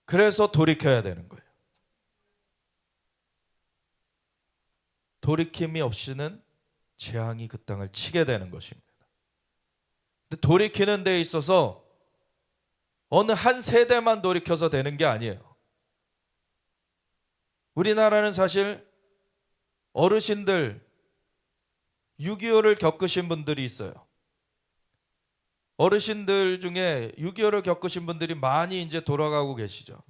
그래서 돌이켜야 되는 거예요. 돌이킴이 없이는 재앙이 그 땅을 치게 되는 것입니다. 근데 돌이키는 데 있어서 어느 한 세대만 돌이켜서 되는 게 아니에요. 우리나라는 사실 어르신들 6.25를 겪으신 분들이 있어요. 어르신들 중에 6.25를 겪으신 분들이 많이 이제 돌아가고 계시죠.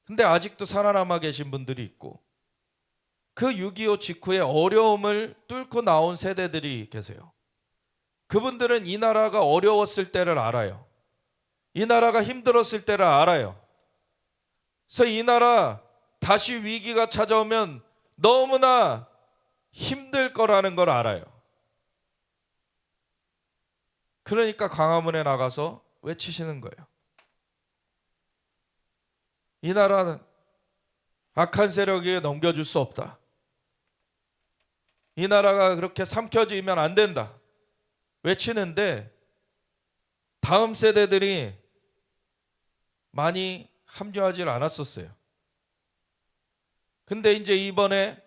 근데 아직도 살아남아 계신 분들이 있고, 그 6.25 직후에 어려움을 뚫고 나온 세대들이 계세요. 그분들은 이 나라가 어려웠을 때를 알아요. 이 나라가 힘들었을 때를 알아요. 그래서 이 나라 다시 위기가 찾아오면 너무나 힘들 거라는 걸 알아요. 그러니까 광화문에 나가서 외치시는 거예요. 이 나라는 악한 세력에게 넘겨줄 수 없다. 이 나라가 그렇게 삼켜지면 안 된다. 외치는데 다음 세대들이 많이 합류하지 않았었어요. 근데 이제 이번에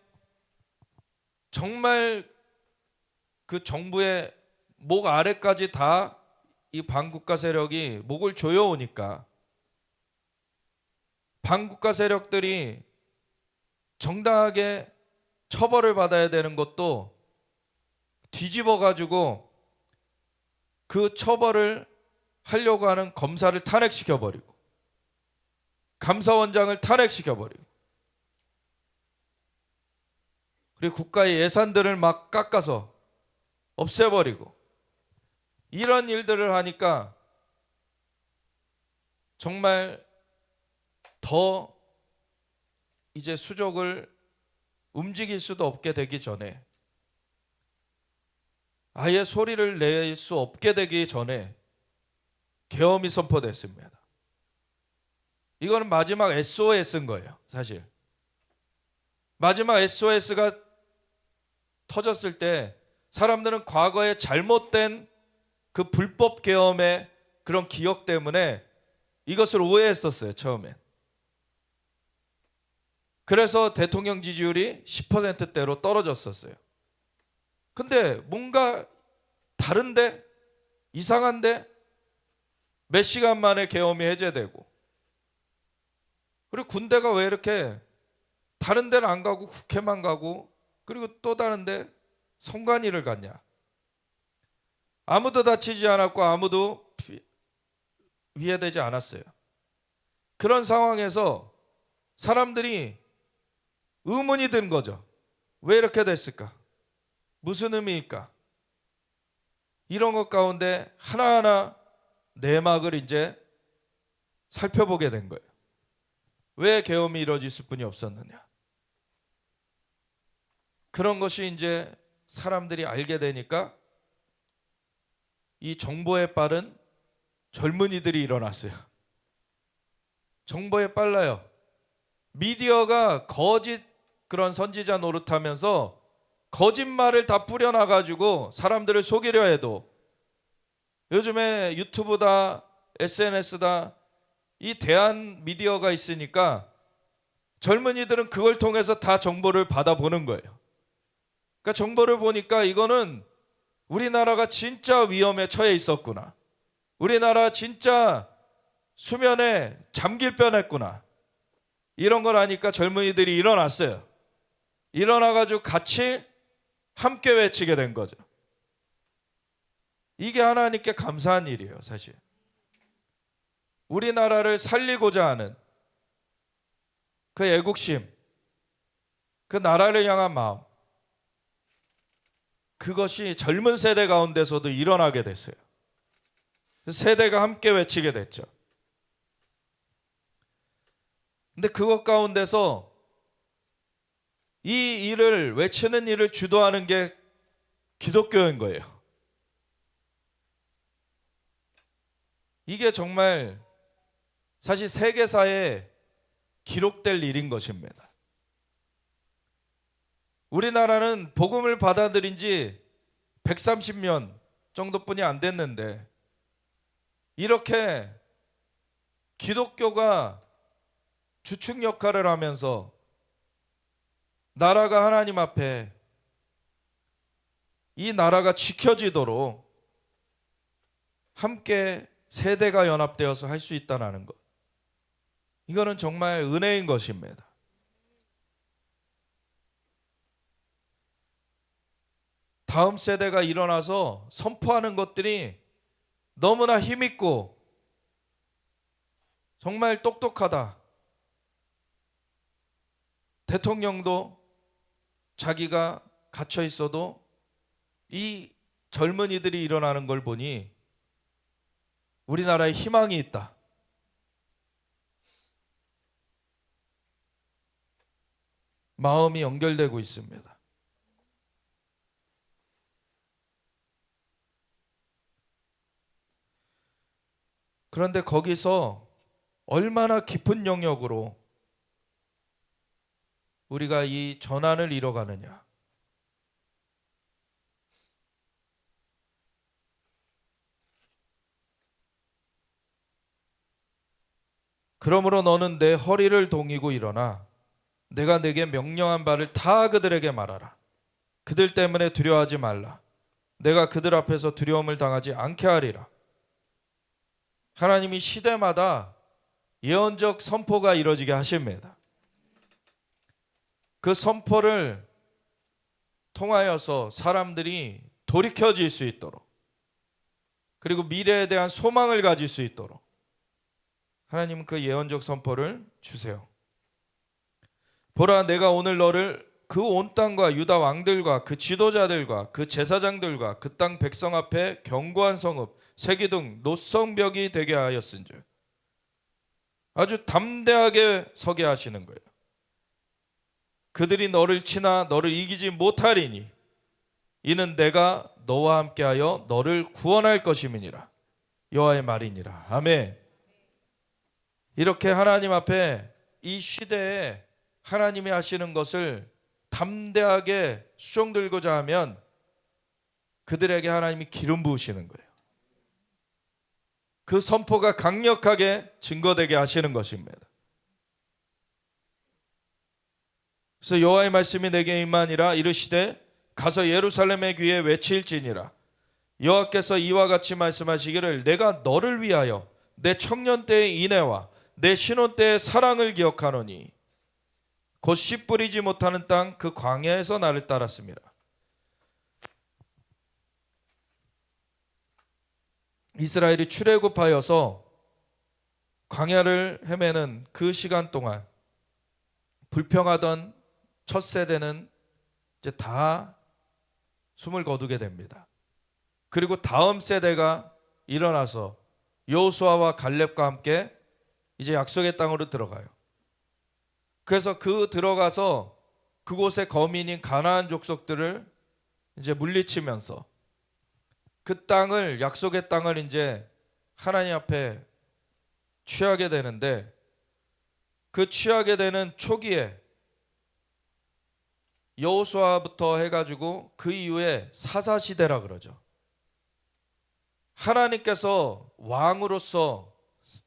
정말 그 정부의 목 아래까지 다 이 반국가 세력이 목을 조여오니까 반국가 세력들이 정당하게 처벌을 받아야 되는 것도 뒤집어 가지고 그 처벌을 하려고 하는 검사를 탄핵시켜버리고 감사원장을 탄핵시켜버리고, 그리고 국가의 예산들을 막 깎아서 없애버리고, 이런 일들을 하니까 정말 더 이제 수족을 움직일 수도 없게 되기 전에, 아예 소리를 낼 수 없게 되기 전에 계엄이 선포됐습니다. 이거는 마지막 SOS인 거예요, 사실. 마지막 SOS가 터졌을 때 사람들은 과거에 잘못된 그 불법 계엄의 그런 기억 때문에 이것을 오해했었어요, 처음엔. 그래서 대통령 지지율이 10%대로 떨어졌었어요. 근데 뭔가 다른데? 이상한데? 몇 시간 만에 계엄이 해제되고, 그리고 군대가 왜 이렇게 다른 데는 안 가고 국회만 가고, 그리고 또 다른데 선관위를 갔냐? 아무도 다치지 않았고 아무도 위해되지 않았어요. 그런 상황에서 사람들이 의문이 든 거죠. 왜 이렇게 됐을까? 무슨 의미일까? 이런 것 가운데 하나하나 내막을 이제 살펴보게 된 거예요. 왜 계엄이 이루어질 수뿐이 없었느냐? 그런 것이 이제 사람들이 알게 되니까 이 정보에 빠른 젊은이들이 일어났어요. 정보에 빨라요. 미디어가 거짓 그런 선지자 노릇하면서 거짓말을 다 뿌려놔가지고 사람들을 속이려 해도, 요즘에 유튜브다 SNS다 이 대한 미디어가 있으니까 젊은이들은 그걸 통해서 다 정보를 받아보는 거예요. 그러니까 정보를 보니까 이거는 우리나라가 진짜 위험에 처해 있었구나, 우리나라 진짜 수면에 잠길 뻔했구나, 이런 걸 아니까 젊은이들이 일어났어요. 일어나가지고 같이 함께 외치게 된 거죠. 이게 하나님께 감사한 일이에요, 사실. 우리나라를 살리고자 하는 그 애국심, 그 나라를 향한 마음, 그것이 젊은 세대 가운데서도 일어나게 됐어요. 세대가 함께 외치게 됐죠. 근데 그것 가운데서 이 일을 외치는 일을 주도하는 게 기독교인 거예요. 이게 정말 사실 세계사에 기록될 일인 것입니다. 우리나라는 복음을 받아들인 지 130년 정도뿐이 안 됐는데, 이렇게 기독교가 주축 역할을 하면서 나라가 하나님 앞에 이 나라가 지켜지도록 함께 세대가 연합되어서 할 수 있다는 것, 이거는 정말 은혜인 것입니다. 다음 세대가 일어나서 선포하는 것들이 너무나 힘있고 정말 똑똑하다. 대통령도 자기가 갇혀 있어도 이 젊은이들이 일어나는 걸 보니 우리나라에 희망이 있다. 마음이 연결되고 있습니다. 그런데 거기서 얼마나 깊은 영역으로 우리가 이 전환을 이뤄가느냐. 그러므로 너는 내 허리를 동이고 일어나 내가 네게 명령한 바를 다 그들에게 말하라. 그들 때문에 두려워하지 말라. 내가 그들 앞에서 두려움을 당하지 않게 하리라. 하나님이 시대마다 예언적 선포가 이루어지게 하십니다. 그 선포를 통하여서 사람들이 돌이켜질 수 있도록, 그리고 미래에 대한 소망을 가질 수 있도록 하나님은 그 예언적 선포를 주세요. 보라, 내가 오늘 너를 그 온 땅과 유다 왕들과 그 지도자들과 그 제사장들과 그 땅 백성 앞에 견고한 성읍 세기둥 노성벽이 되게 하였은즉, 아주 담대하게 서게 하시는 거예요. 그들이 너를 치나 너를 이기지 못하리니 이는 내가 너와 함께하여 너를 구원할 것임이니라. 여호와의 말이니라. 아멘. 이렇게 하나님 앞에 이 시대에 하나님이 하시는 것을 담대하게 수종들고자 하면 그들에게 하나님이 기름 부으시는 거예요. 그 선포가 강력하게 증거되게 하시는 것입니다. 그래서 여호와의 말씀이 내게 임하니라. 이르시되 가서 예루살렘의 귀에 외칠지니라. 여호와께서 이와 같이 말씀하시기를 내가 너를 위하여 내 청년 때의 인애와 내 신혼 때의 사랑을 기억하노니 곧 씨 뿌리지 못하는 땅 그 광야에서 나를 따랐습니다. 이스라엘이 출애굽하여서 광야를 헤매는 그 시간 동안 불평하던 첫 세대는 이제 다 숨을 거두게 됩니다. 그리고 다음 세대가 일어나서 여호수아와 갈렙과 함께 이제 약속의 땅으로 들어가요. 그래서 들어가서 그곳의 거민인 가나안 족속들을 이제 물리치면서 그 땅을, 약속의 땅을 이제 하나님 앞에 취하게 되는데, 그 취하게 되는 초기에 여호수아부터 해가지고 그 이후에 사사시대라 그러죠. 하나님께서 왕으로서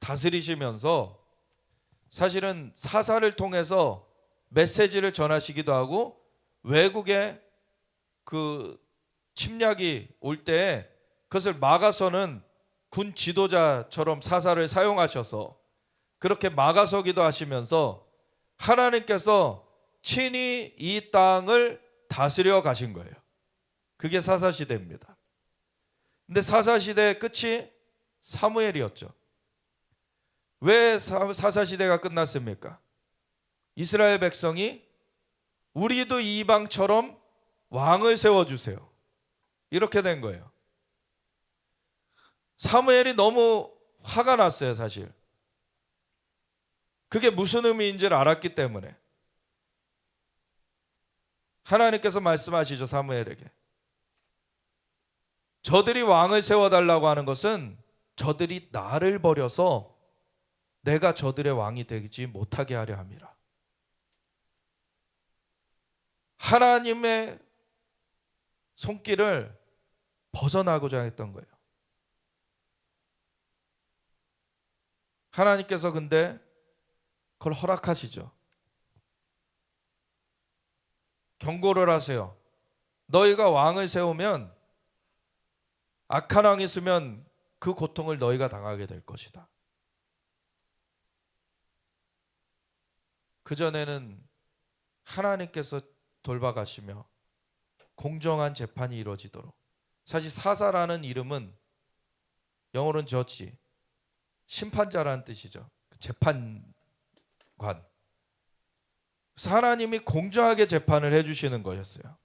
다스리시면서 사실은 사사를 통해서 메시지를 전하시기도 하고, 외국의 그 침략이 올 때 그것을 막아서는 군 지도자처럼 사사를 사용하셔서 그렇게 막아서기도 하시면서 하나님께서 친히 이 땅을 다스려 가신 거예요. 그게 사사시대입니다. 근데 사사시대의 끝이 사무엘이었죠. 왜 사사시대가 끝났습니까? 이스라엘 백성이 우리도 이방처럼 왕을 세워주세요, 이렇게 된 거예요. 사무엘이 너무 화가 났어요. 사실 그게 무슨 의미인지를 알았기 때문에 하나님께서 말씀하시죠. 사무엘에게 저들이 왕을 세워달라고 하는 것은 저들이 나를 버려서 내가 저들의 왕이 되지 못하게 하려 함이라. 하나님의 손길을 벗어나고자 했던 거예요. 하나님께서 근데 그걸 허락하시죠. 경고를 하세요. 너희가 왕을 세우면, 악한 왕이 있으면 그 고통을 너희가 당하게 될 것이다. 그전에는 하나님께서 돌봐가시며 공정한 재판이 이루어지도록, 사실 사사라는 이름은 영어로는 저지, 심판자라는 뜻이죠. 재판관. 그래서 하나님이 공정하게 재판을 해주시는 거였어요.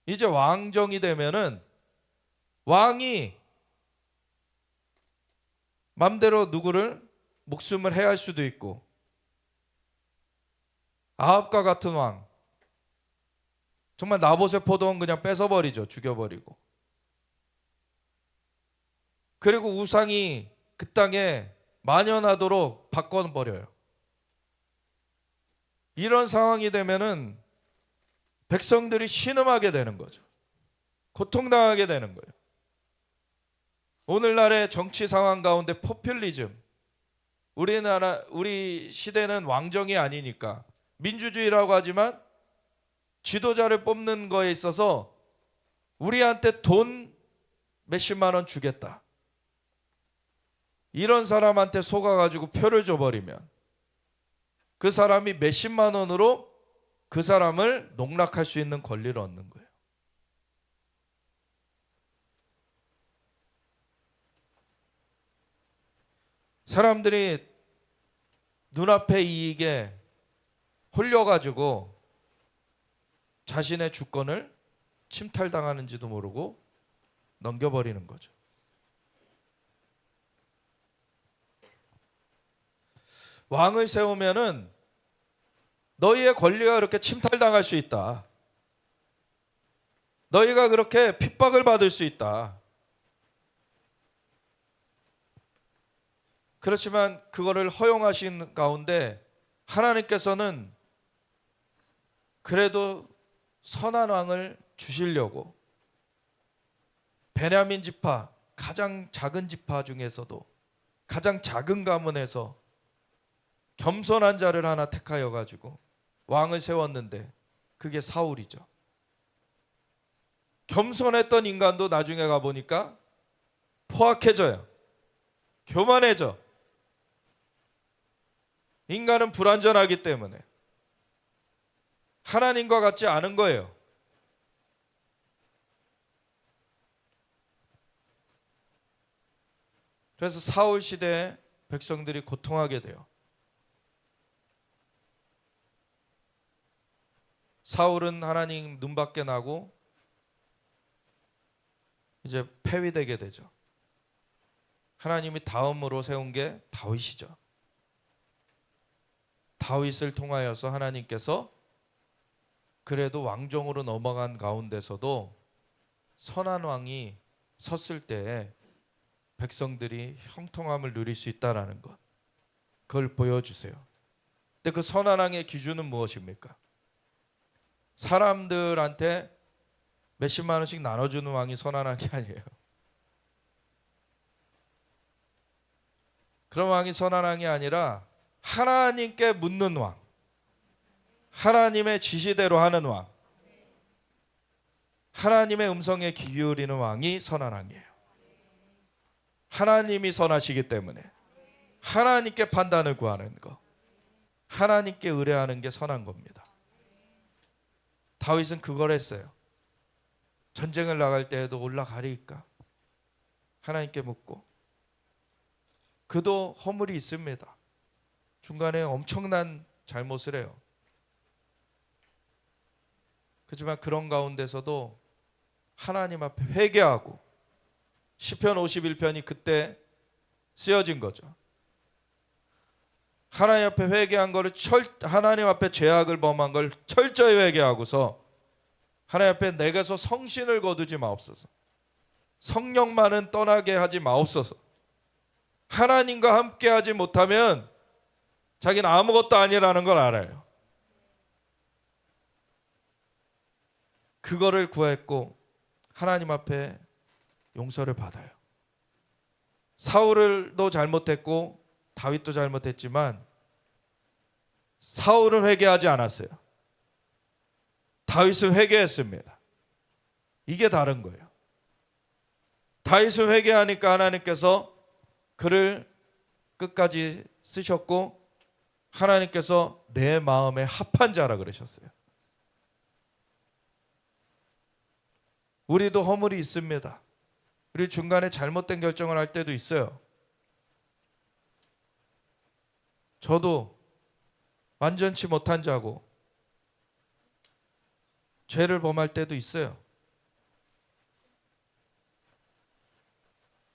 이제 왕정이 되면은 왕이 맘대로 누구를 목숨을 해할 수도 있고, 아합과 같은 왕, 정말 나봇의 포도원 그냥 뺏어버리죠. 죽여버리고. 그리고 우상이 그 땅에 만연하도록 바꿔버려요. 이런 상황이 되면은 백성들이 신음하게 되는 거죠. 고통당하게 되는 거예요. 오늘날의 정치 상황 가운데 포퓰리즘, 우리 시대는 왕정이 아니니까 민주주의라고 하지만 지도자를 뽑는 거에 있어서 우리한테 돈 몇십만 원 주겠다, 이런 사람한테 속아가지고 표를 줘버리면 그 사람이 몇십만 원으로 그 사람을 농락할 수 있는 권리를 얻는 거예요. 사람들이 눈앞의 이익에 홀려가지고 자신의 주권을 침탈당하는지도 모르고 넘겨버리는 거죠. 왕을 세우면은 너희의 권리가 그렇게 침탈당할 수 있다. 너희가 그렇게 핍박을 받을 수 있다. 그렇지만 그거를 허용하신 가운데 하나님께서는 그래도 선한 왕을 주시려고 베냐민 지파, 가장 작은 지파 중에서도 가장 작은 가문에서 겸손한 자를 하나 택하여 가지고 왕을 세웠는데 그게 사울이죠. 겸손했던 인간도 나중에 가보니까 포악해져요. 교만해져. 인간은 불완전하기 때문에 하나님과 같지 않은 거예요. 그래서 사울 시대에 백성들이 고통하게 돼요. 사울은 하나님 눈밖에 나고 이제 폐위되게 되죠. 하나님이 다음으로 세운 게 다윗이죠. 다윗을 통하여서 하나님께서 그래도 왕정으로 넘어간 가운데서도 선한 왕이 섰을 때에 백성들이 형통함을 누릴 수 있다라는 것, 그걸 보여주세요. 근데 그 선한 왕의 기준은 무엇입니까? 사람들한테 몇십만 원씩 나눠주는 왕이 선한 왕이 아니에요. 그런 왕이 선한 왕이 아니라 하나님께 묻는 왕, 하나님의 지시대로 하는 왕, 하나님의 음성에 귀 기울이는 왕이 선한 왕이에요. 하나님이 선하시기 때문에 하나님께 판단을 구하는 거, 하나님께 의뢰하는 게 선한 겁니다. 다윗은 그걸 했어요. 전쟁을 나갈 때에도 올라가리까 하나님께 묻고, 그도 허물이 있습니다. 중간에 엄청난 잘못을 해요. 그렇지만 그런 가운데서도 하나님 앞에 회개하고, 시편 51편이 그때 쓰여진 거죠. 하나님 앞에 회개한 거를 하나님 앞에 죄악을 범한 걸 철저히 회개하고서 하나님 앞에 내게서 성신을 거두지 마옵소서, 성령만은 떠나게 하지 마옵소서. 하나님과 함께 하지 못하면 자기는 아무것도 아니라는 걸 알아요. 그거를 구했고 하나님 앞에 용서를 받아요. 사울도 잘못했고 다윗도 잘못했지만 사울은 회개하지 않았어요. 다윗은 회개했습니다. 이게 다른 거예요. 다윗은 회개하니까 하나님께서 그를 끝까지 쓰셨고 하나님께서 내 마음에 합한 자라 그러셨어요. 우리도 허물이 있습니다. 우리 중간에 잘못된 결정을 할 때도 있어요. 저도 완전치 못한 자고 죄를 범할 때도 있어요.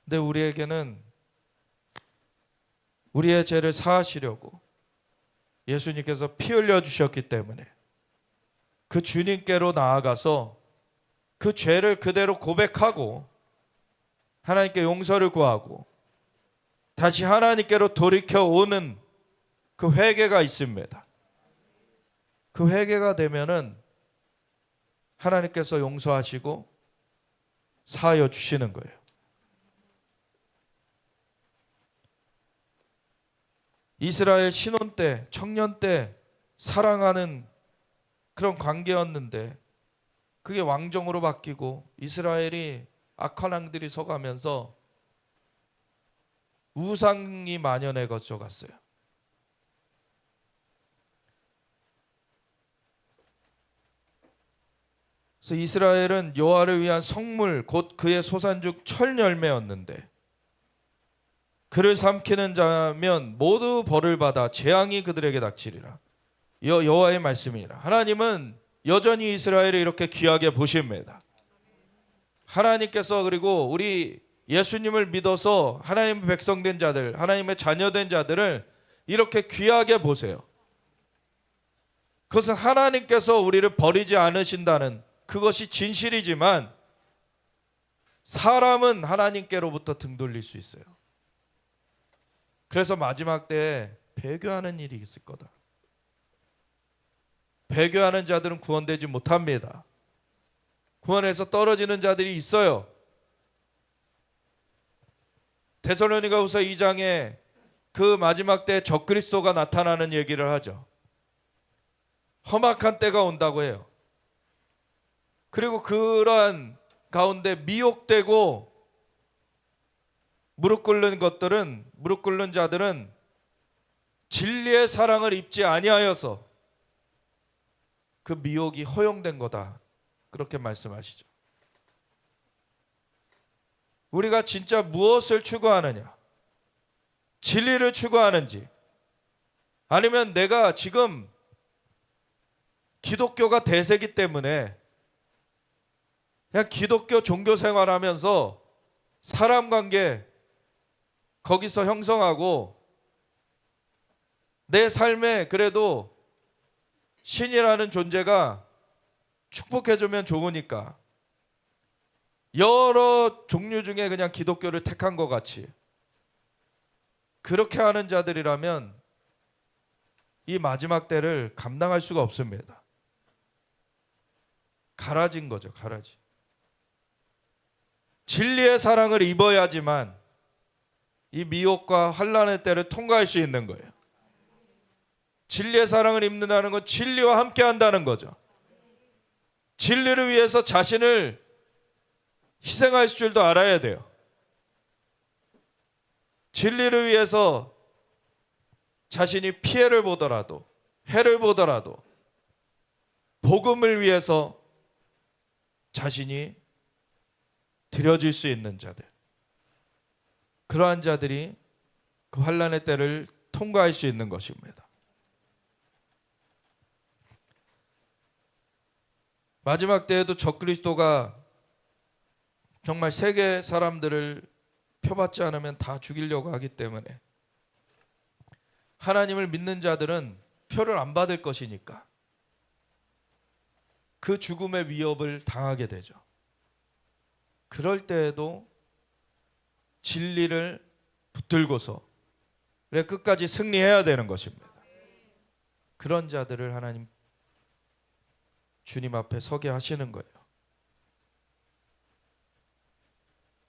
근데 우리에게는 우리의 죄를 사하시려고 예수님께서 피 흘려 주셨기 때문에 그 주님께로 나아가서 그 죄를 그대로 고백하고 하나님께 용서를 구하고 다시 하나님께로 돌이켜 오는 그 회개가 있습니다. 그 회개가 되면은 하나님께서 용서하시고 사하여 주시는 거예요. 이스라엘 신혼 때, 청년 때 사랑하는 그런 관계였는데 그게 왕정으로 바뀌고 이스라엘이 악한 왕들이 서가면서 우상이 만연해 거쳐갔어요. 그래서 이스라엘은 여호와를 위한 성물 곧 그의 소산죽 철 열매였는데 그를 삼키는 자면 모두 벌을 받아 재앙이 그들에게 닥치리라. 여호와의 말씀이라. 하나님은 여전히 이스라엘을 이렇게 귀하게 보십니다. 하나님께서 그리고 우리 예수님을 믿어서 하나님의 백성된 자들, 하나님의 자녀된 자들을 이렇게 귀하게 보세요. 그것은 하나님께서 우리를 버리지 않으신다는 그것이 진실이지만 사람은 하나님께로부터 등 돌릴 수 있어요. 그래서 마지막 때에 배교하는 일이 있을 거다. 배교하는 자들은 구원되지 못합니다. 구원에서 떨어지는 자들이 있어요. 데살로니가후서 2장에 그 마지막 때 적그리스도가 나타나는 얘기를 하죠. 험악한 때가 온다고 해요. 그리고 그러한 가운데 미혹되고 무릎 꿇는 자들은 진리의 사랑을 입지 아니하여서 그 미혹이 허용된 거다. 그렇게 말씀하시죠. 우리가 진짜 무엇을 추구하느냐? 진리를 추구하는지, 아니면 내가 지금 기독교가 대세기 때문에 그냥 기독교 종교 생활하면서 사람 관계 거기서 형성하고 내 삶에 그래도 신이라는 존재가 축복해주면 좋으니까 여러 종류 중에 그냥 기독교를 택한 것 같이 그렇게 하는 자들이라면 이 마지막 때를 감당할 수가 없습니다. 가라진 거죠, 가라지. 진리의 사랑을 입어야지만 이 미혹과 환난의 때를 통과할 수 있는 거예요. 진리의 사랑을 입는다는 건 진리와 함께 한다는 거죠. 진리를 위해서 자신을 희생할 줄도 알아야 돼요. 진리를 위해서 자신이 피해를 보더라도 해를 보더라도 복음을 위해서 자신이 드려질 수 있는 자들, 그러한 자들이 그 환난의 때를 통과할 수 있는 것입니다. 마지막 때에도 적그리스도가 정말 세계 사람들을 표받지 않으면 다 죽이려고 하기 때문에 하나님을 믿는 자들은 표를 안 받을 것이니까 그 죽음의 위협을 당하게 되죠. 그럴 때에도 진리를 붙들고서 끝까지 승리해야 되는 것입니다. 그런 자들을 하나님 주님 앞에 서게 하시는 거예요.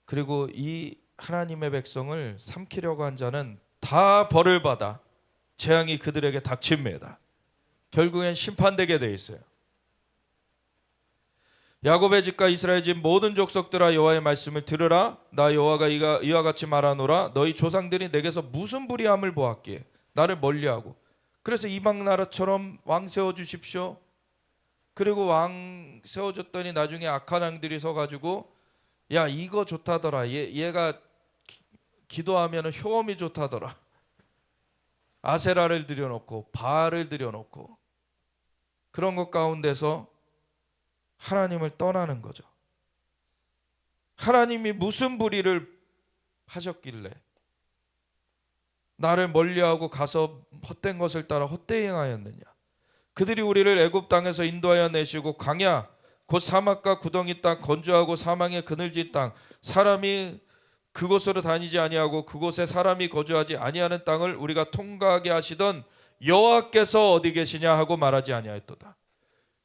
그리고 이 하나님의 백성을 삼키려고 한 자는 다 벌을 받아 재앙이 그들에게 닥칩니다. 결국엔 심판되게 돼 있어요. 야곱의 집과 이스라엘 집 모든 족속들아 여호와의 말씀을 들으라. 나 여호와가 이와 같이 말하노라. 너희 조상들이 내게서 무슨 불의함을 보았기에 나를 멀리하고 그래서 이방 나라처럼 왕 세워 주십시오. 그리고 왕 세워줬더니 나중에 악한 왕들이 서가지고 야 이거 좋다더라. 얘가 기도하면 효험이 좋다더라. 아세라를 들여놓고 바알을 들여놓고 그런 것 가운데서 하나님을 떠나는 거죠. 하나님이 무슨 불의를 하셨길래 나를 멀리하고 가서 헛된 것을 따라 헛되이 행하였느냐. 그들이 우리를 애굽 땅에서 인도하여 내시고 광야 곧 사막과 구덩이 땅 건조하고 사망의 그늘진 땅 사람이 그곳으로 다니지 아니하고 그곳에 사람이 거주하지 아니하는 땅을 우리가 통과하게 하시던 여호와께서 어디 계시냐 하고 말하지 아니하였도다.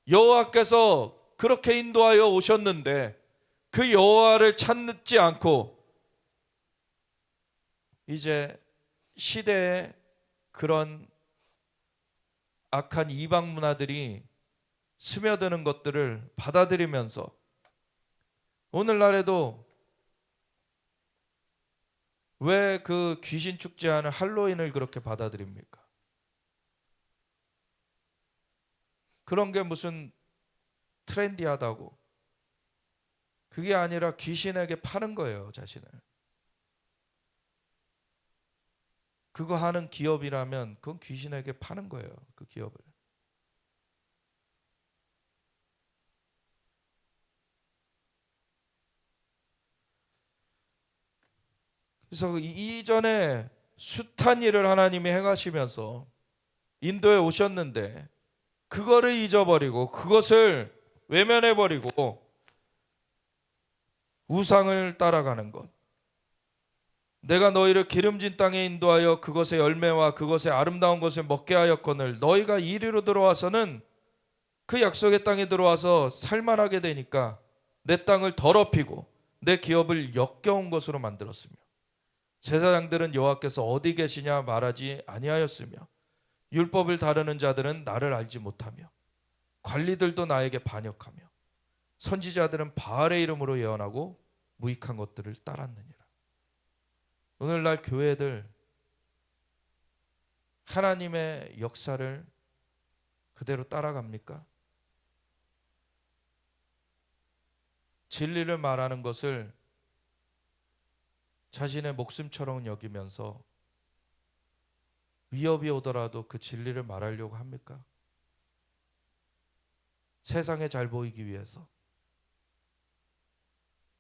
여호와께서 그렇게 인도하여 오셨는데 그 여호와를 찾지 않고 이제 시대의 그런 악한 이방 문화들이 스며드는 것들을 받아들이면서 오늘날에도 왜 그 귀신 축제하는 할로윈을 그렇게 받아들입니까? 그런 게 무슨 트렌디하다고. 그게 아니라 귀신에게 파는 거예요, 자신을. 그거 하는 기업이라면 그건 귀신에게 파는 거예요, 그 기업을. 그래서 이전에 숱한 일을 하나님이 행하시면서 인도에 오셨는데 그거를 잊어버리고 그것을 외면해버리고 우상을 따라가는 것. 내가 너희를 기름진 땅에 인도하여 그것의 열매와 그것의 아름다운 것을 먹게 하였거늘 너희가 이리로 들어와서는 그 약속의 땅에 들어와서 살만하게 되니까 내 땅을 더럽히고 내 기업을 역겨운 것으로 만들었으며 제사장들은 여호와께서 어디 계시냐 말하지 아니하였으며 율법을 다루는 자들은 나를 알지 못하며 관리들도 나에게 반역하며 선지자들은 바알의 이름으로 예언하고 무익한 것들을 따랐느니라. 오늘날 교회들 하나님의 역사를 그대로 따라갑니까? 진리를 말하는 것을 자신의 목숨처럼 여기면서 위협이 오더라도 그 진리를 말하려고 합니까? 세상에 잘 보이기 위해서,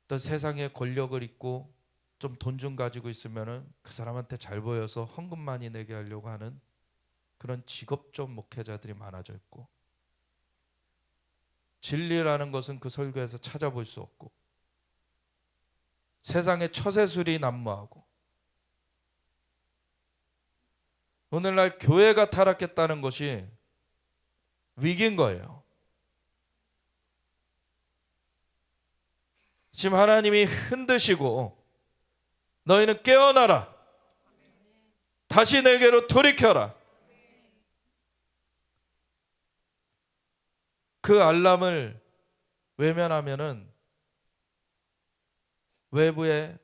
어떤 세상의 권력을 있고 좀 돈 좀 가지고 있으면은 그 사람한테 잘 보여서 헌금 많이 내게 하려고 하는 그런 직업적 목회자들이 많아져 있고, 진리라는 것은 그 설교에서 찾아볼 수 없고, 세상의 처세술이 난무하고, 오늘날 교회가 타락했다는 것이 위기인 거예요. 지금 하나님이 흔드시고 너희는 깨어나라, 다시 내게로 돌이켜라. 그 알람을 외면하면은 외부의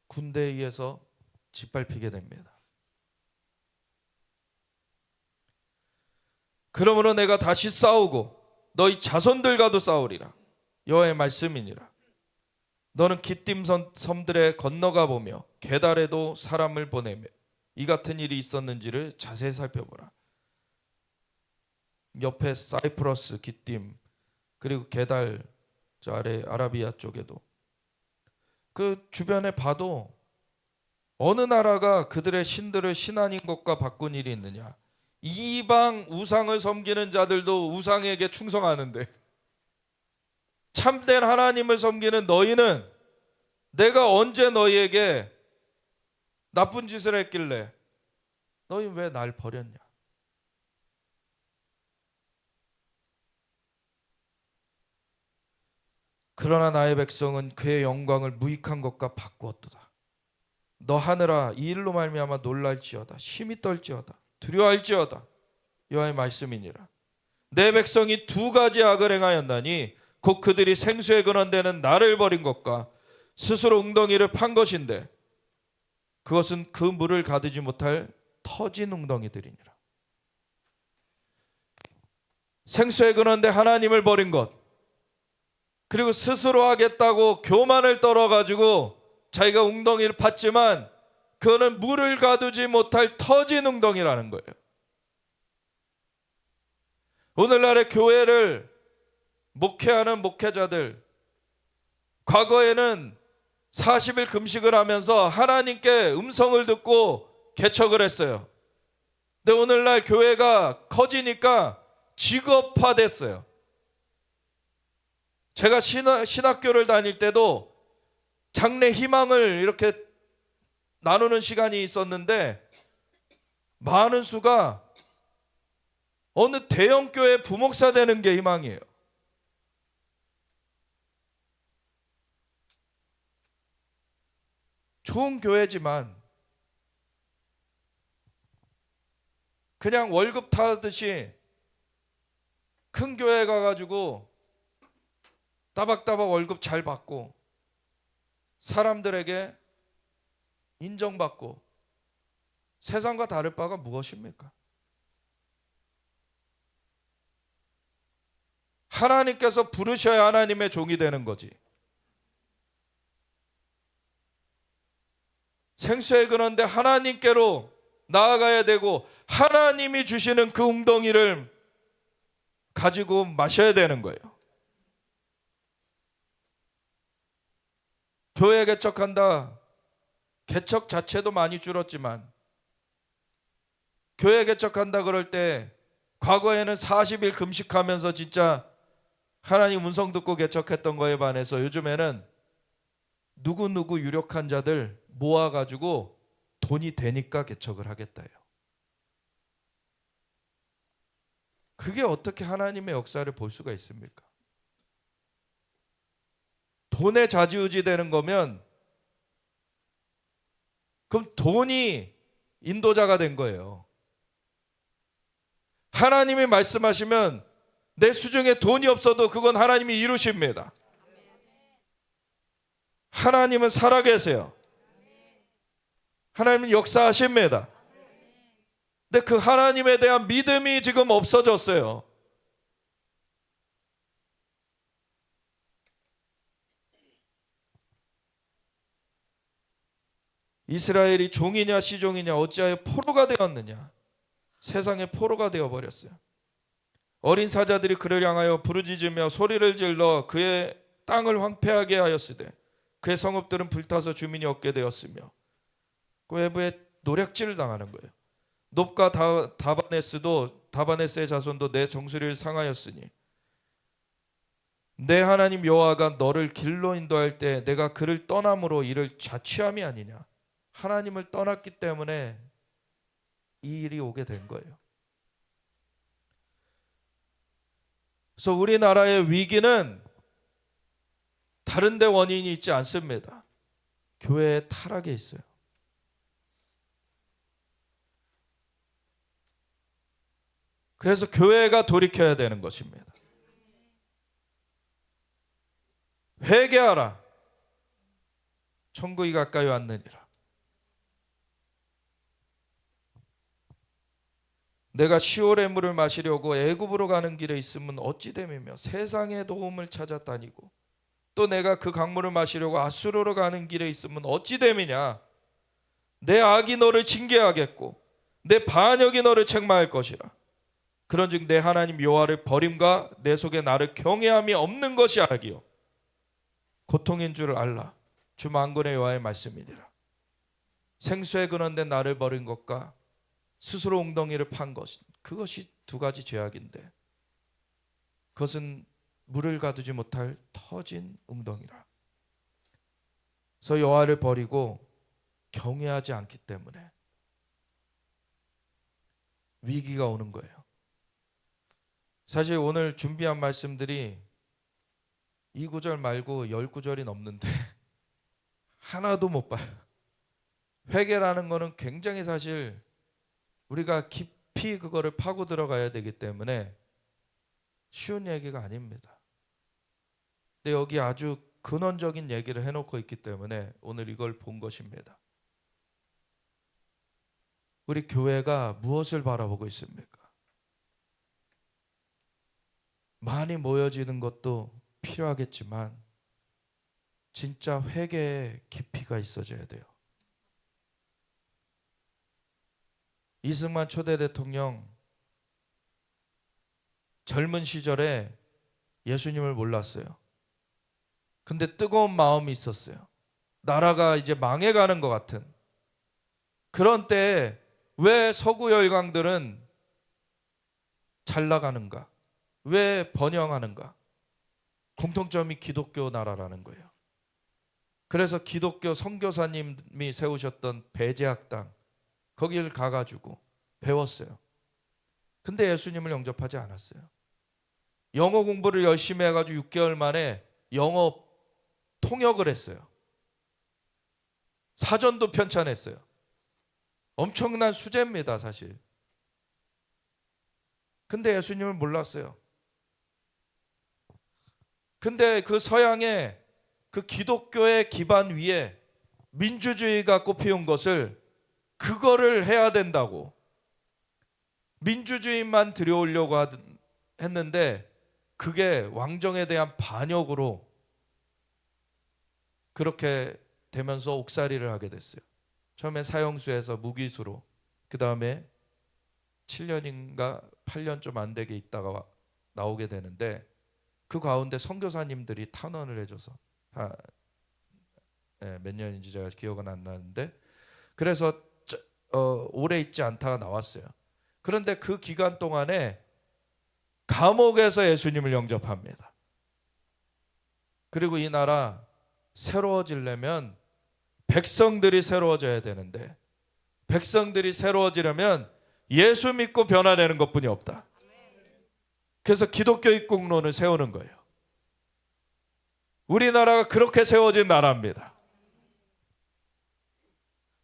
군대에 의해서 짓밟히게 됩니다. 그러므로 내가 다시 싸우고 너희 자손들과도 싸우리라. 여호와의 말씀이니라. 너는 기띔 섬들에 건너가 보며 게달에도 사람을 보내며 이 같은 일이 있었는지를 자세히 살펴보라. 옆에 사이프러스, 기띔, 그리고 게달, 저 아래 아라비아 쪽에도 그 주변에 봐도 어느 나라가 그들의 신들을 신하인 것과 바꾼 일이 있느냐. 이방 우상을 섬기는 자들도 우상에게 충성하는데 참된 하나님을 섬기는 너희는 내가 언제 너희에게 나쁜 짓을 했길래 너희 왜 날 버렸냐. 그러나 나의 백성은 그의 영광을 무익한 것과 바꾸었도다. 너 하늘아, 이 일로 말미암아 놀랄지어다. 심히 떨지어다. 두려워할지어다. 여호와의 말씀이니라. 내 백성이 두 가지 악을 행하였나니 곧 그들이 생수의 근원되는 나를 버린 것과 스스로 웅덩이를 판 것인데 그것은 그 물을 가두지 못할 터진 웅덩이들이니라. 생수의 근원대 하나님을 버린 것, 그리고 스스로 하겠다고 교만을 떨어가지고 자기가 웅덩이를 팠지만 그거는 물을 가두지 못할 터진 웅덩이라는 거예요. 오늘날의 교회를 목회하는 목회자들, 과거에는 40일 금식을 하면서 하나님께 음성을 듣고 개척을 했어요. 근데 오늘날 교회가 커지니까 직업화됐어요. 제가 신학교를 다닐 때도 장래 희망을 이렇게 나누는 시간이 있었는데 많은 수가 어느 대형교회 부목사 되는 게 희망이에요. 좋은 교회지만 그냥 월급 타듯이 큰 교회 가가지고 따박따박 월급 잘 받고 사람들에게 인정받고 세상과 다를 바가 무엇입니까? 하나님께서 부르셔야 하나님의 종이 되는 거지. 생수의 근원데 하나님께로 나아가야 되고 하나님이 주시는 그 웅덩이를 가지고 마셔야 되는 거예요. 교회 개척한다. 개척 자체도 많이 줄었지만 교회 개척한다 그럴 때 과거에는 40일 금식하면서 진짜 하나님 음성 듣고 개척했던 거에 반해서 요즘에는 누구 유력한 자들 모아가지고 돈이 되니까 개척을 하겠다요. 그게 어떻게 하나님의 역사를 볼 수가 있습니까? 돈에 좌지우지 되는 거면 그럼 돈이 인도자가 된 거예요. 하나님이 말씀하시면 내 수중에 돈이 없어도 그건 하나님이 이루십니다. 하나님은 살아계세요. 하나님은 역사하십니다. 근데 그 하나님에 대한 믿음이 지금 없어졌어요. 이스라엘이 종이냐 시종이냐 어찌하여 포로가 되었느냐. 세상의 포로가 되어버렸어요. 어린 사자들이 그를 향하여 부르짖으며 소리를 질러 그의 땅을 황폐하게 하였으되 그의 성읍들은 불타서 주민이 없게 되었으며 그 외부에 노략질을 당하는 거예요. 놉과 다바네스의 자손도 내 정수리를 상하였으니 내 하나님 여호와가 너를 길로 인도할 때 내가 그를 떠남으로 이를 자취함이 아니냐. 하나님을 떠났기 때문에 이 일이 오게 된 거예요. 그래서 우리나라의 위기는 다른 데 원인이 있지 않습니다. 교회의 타락에 있어요. 그래서 교회가 돌이켜야 되는 것입니다. 회개하라. 천국이 가까이 왔느니라. 내가 시올의 물을 마시려고 애굽으로 가는 길에 있으면 어찌 됨이며 세상의 도움을 찾아 다니고 또 내가 그 강물을 마시려고 아수르로 가는 길에 있으면 어찌 됨이냐. 내 악이 너를 징계하겠고 내 반역이 너를 책망할 것이라. 그런즉 내 하나님 여호와를 버림과 내 속에 나를 경외함이 없는 것이 악이요 고통인 줄을 알라. 주 만군의 여호와의 말씀이니라. 생수에 근원된 나를 버린 것과 스스로 웅덩이를 판 것, 그것이 두 가지 죄악인데 그것은 물을 가두지 못할 터진 웅덩이라. 그래서 여호와를 버리고 경외하지 않기 때문에 위기가 오는 거예요. 사실 오늘 준비한 말씀들이 2구절 말고 10구절이 넘는데 하나도 못 봐요. 회개라는 거는 굉장히 사실 우리가 깊이 그거를 파고 들어가야 되기 때문에 쉬운 얘기가 아닙니다. 근데 여기 아주 근원적인 얘기를 해놓고 있기 때문에 오늘 이걸 본 것입니다. 우리 교회가 무엇을 바라보고 있습니까? 많이 모여지는 것도 필요하겠지만 진짜 회개의 깊이가 있어져야 돼요. 이승만 초대 대통령 젊은 시절에 예수님을 몰랐어요. 근데 뜨거운 마음이 있었어요. 나라가 이제 망해가는 것 같은 그런 때에 왜 서구 열강들은 잘 나가는가? 왜 번영하는가? 공통점이 기독교 나라라는 거예요. 그래서 기독교 선교사님이 세우셨던 배제학당 거기를 가가지고 배웠어요. 근데 예수님을 영접하지 않았어요. 영어 공부를 열심히 해가지고 6개월 만에 영어 통역을 했어요. 사전도 편찬했어요. 엄청난 수재입니다, 사실. 근데 예수님을 몰랐어요. 근데 그 서양의 그 기독교의 기반 위에 민주주의가 꼽혀온 것을 그거를 해야 된다고 민주주의만 들여오려고 했는데 그게 왕정에 대한 반역으로 그렇게 되면서 옥살이를 하게 됐어요. 처음에 사형수에서 무기수로, 그 다음에 7년인가 8년 좀 안 되게 있다가 나오게 되는데 그 가운데 선교사님들이 탄원을 해줘서 몇 년인지 제가 기억은 안 나는데 그래서 오래 있지 않다가 나왔어요. 그런데 그 기간 동안에 감옥에서 예수님을 영접합니다. 그리고 이 나라 새로워지려면 백성들이 새로워져야 되는데, 백성들이 새로워지려면 예수 믿고 변화되는 것뿐이 없다. 그래서 기독교 입국론을 세우는 거예요. 우리나라가 그렇게 세워진 나라입니다.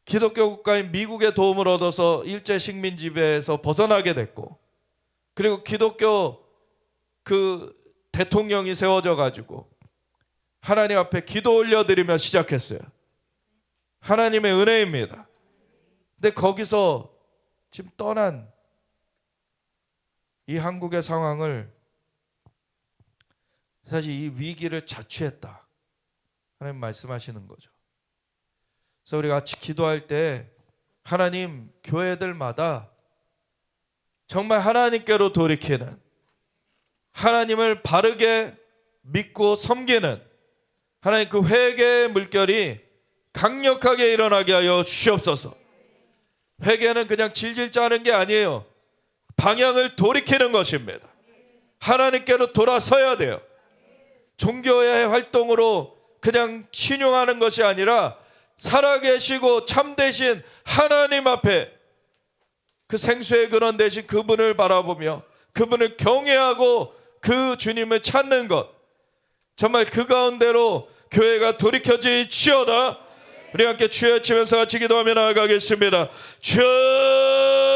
기독교 국가인 미국의 도움을 얻어서 일제 식민 지배에서 벗어나게 됐고, 그리고 기독교 그 대통령이 세워져 가지고 하나님 앞에 기도 올려드리며 시작했어요. 하나님의 은혜입니다. 근데 거기서 지금 떠난 이 한국의 상황을, 사실 이 위기를 자초했다, 하나님 말씀하시는 거죠. 그래서 우리 같이 기도할 때 하나님, 교회들마다 정말 하나님께로 돌이키는, 하나님을 바르게 믿고 섬기는 하나님 그 회개의 물결이 강력하게 일어나게 하여 주시옵소서. 회개는 그냥 질질 짜는 게 아니에요. 방향을 돌이키는 것입니다. 하나님께로 돌아서야 돼요. 종교의 활동으로 그냥 신용하는 것이 아니라 살아계시고 참되신 하나님 앞에 그 생수의 근원 되신 그분을 바라보며 그분을 경외하고 그 주님을 찾는 것, 정말 그 가운데로 교회가 돌이켜지지어다. 우리 함께 주여 외치면서 같이 기도하며 나아가겠습니다. 주여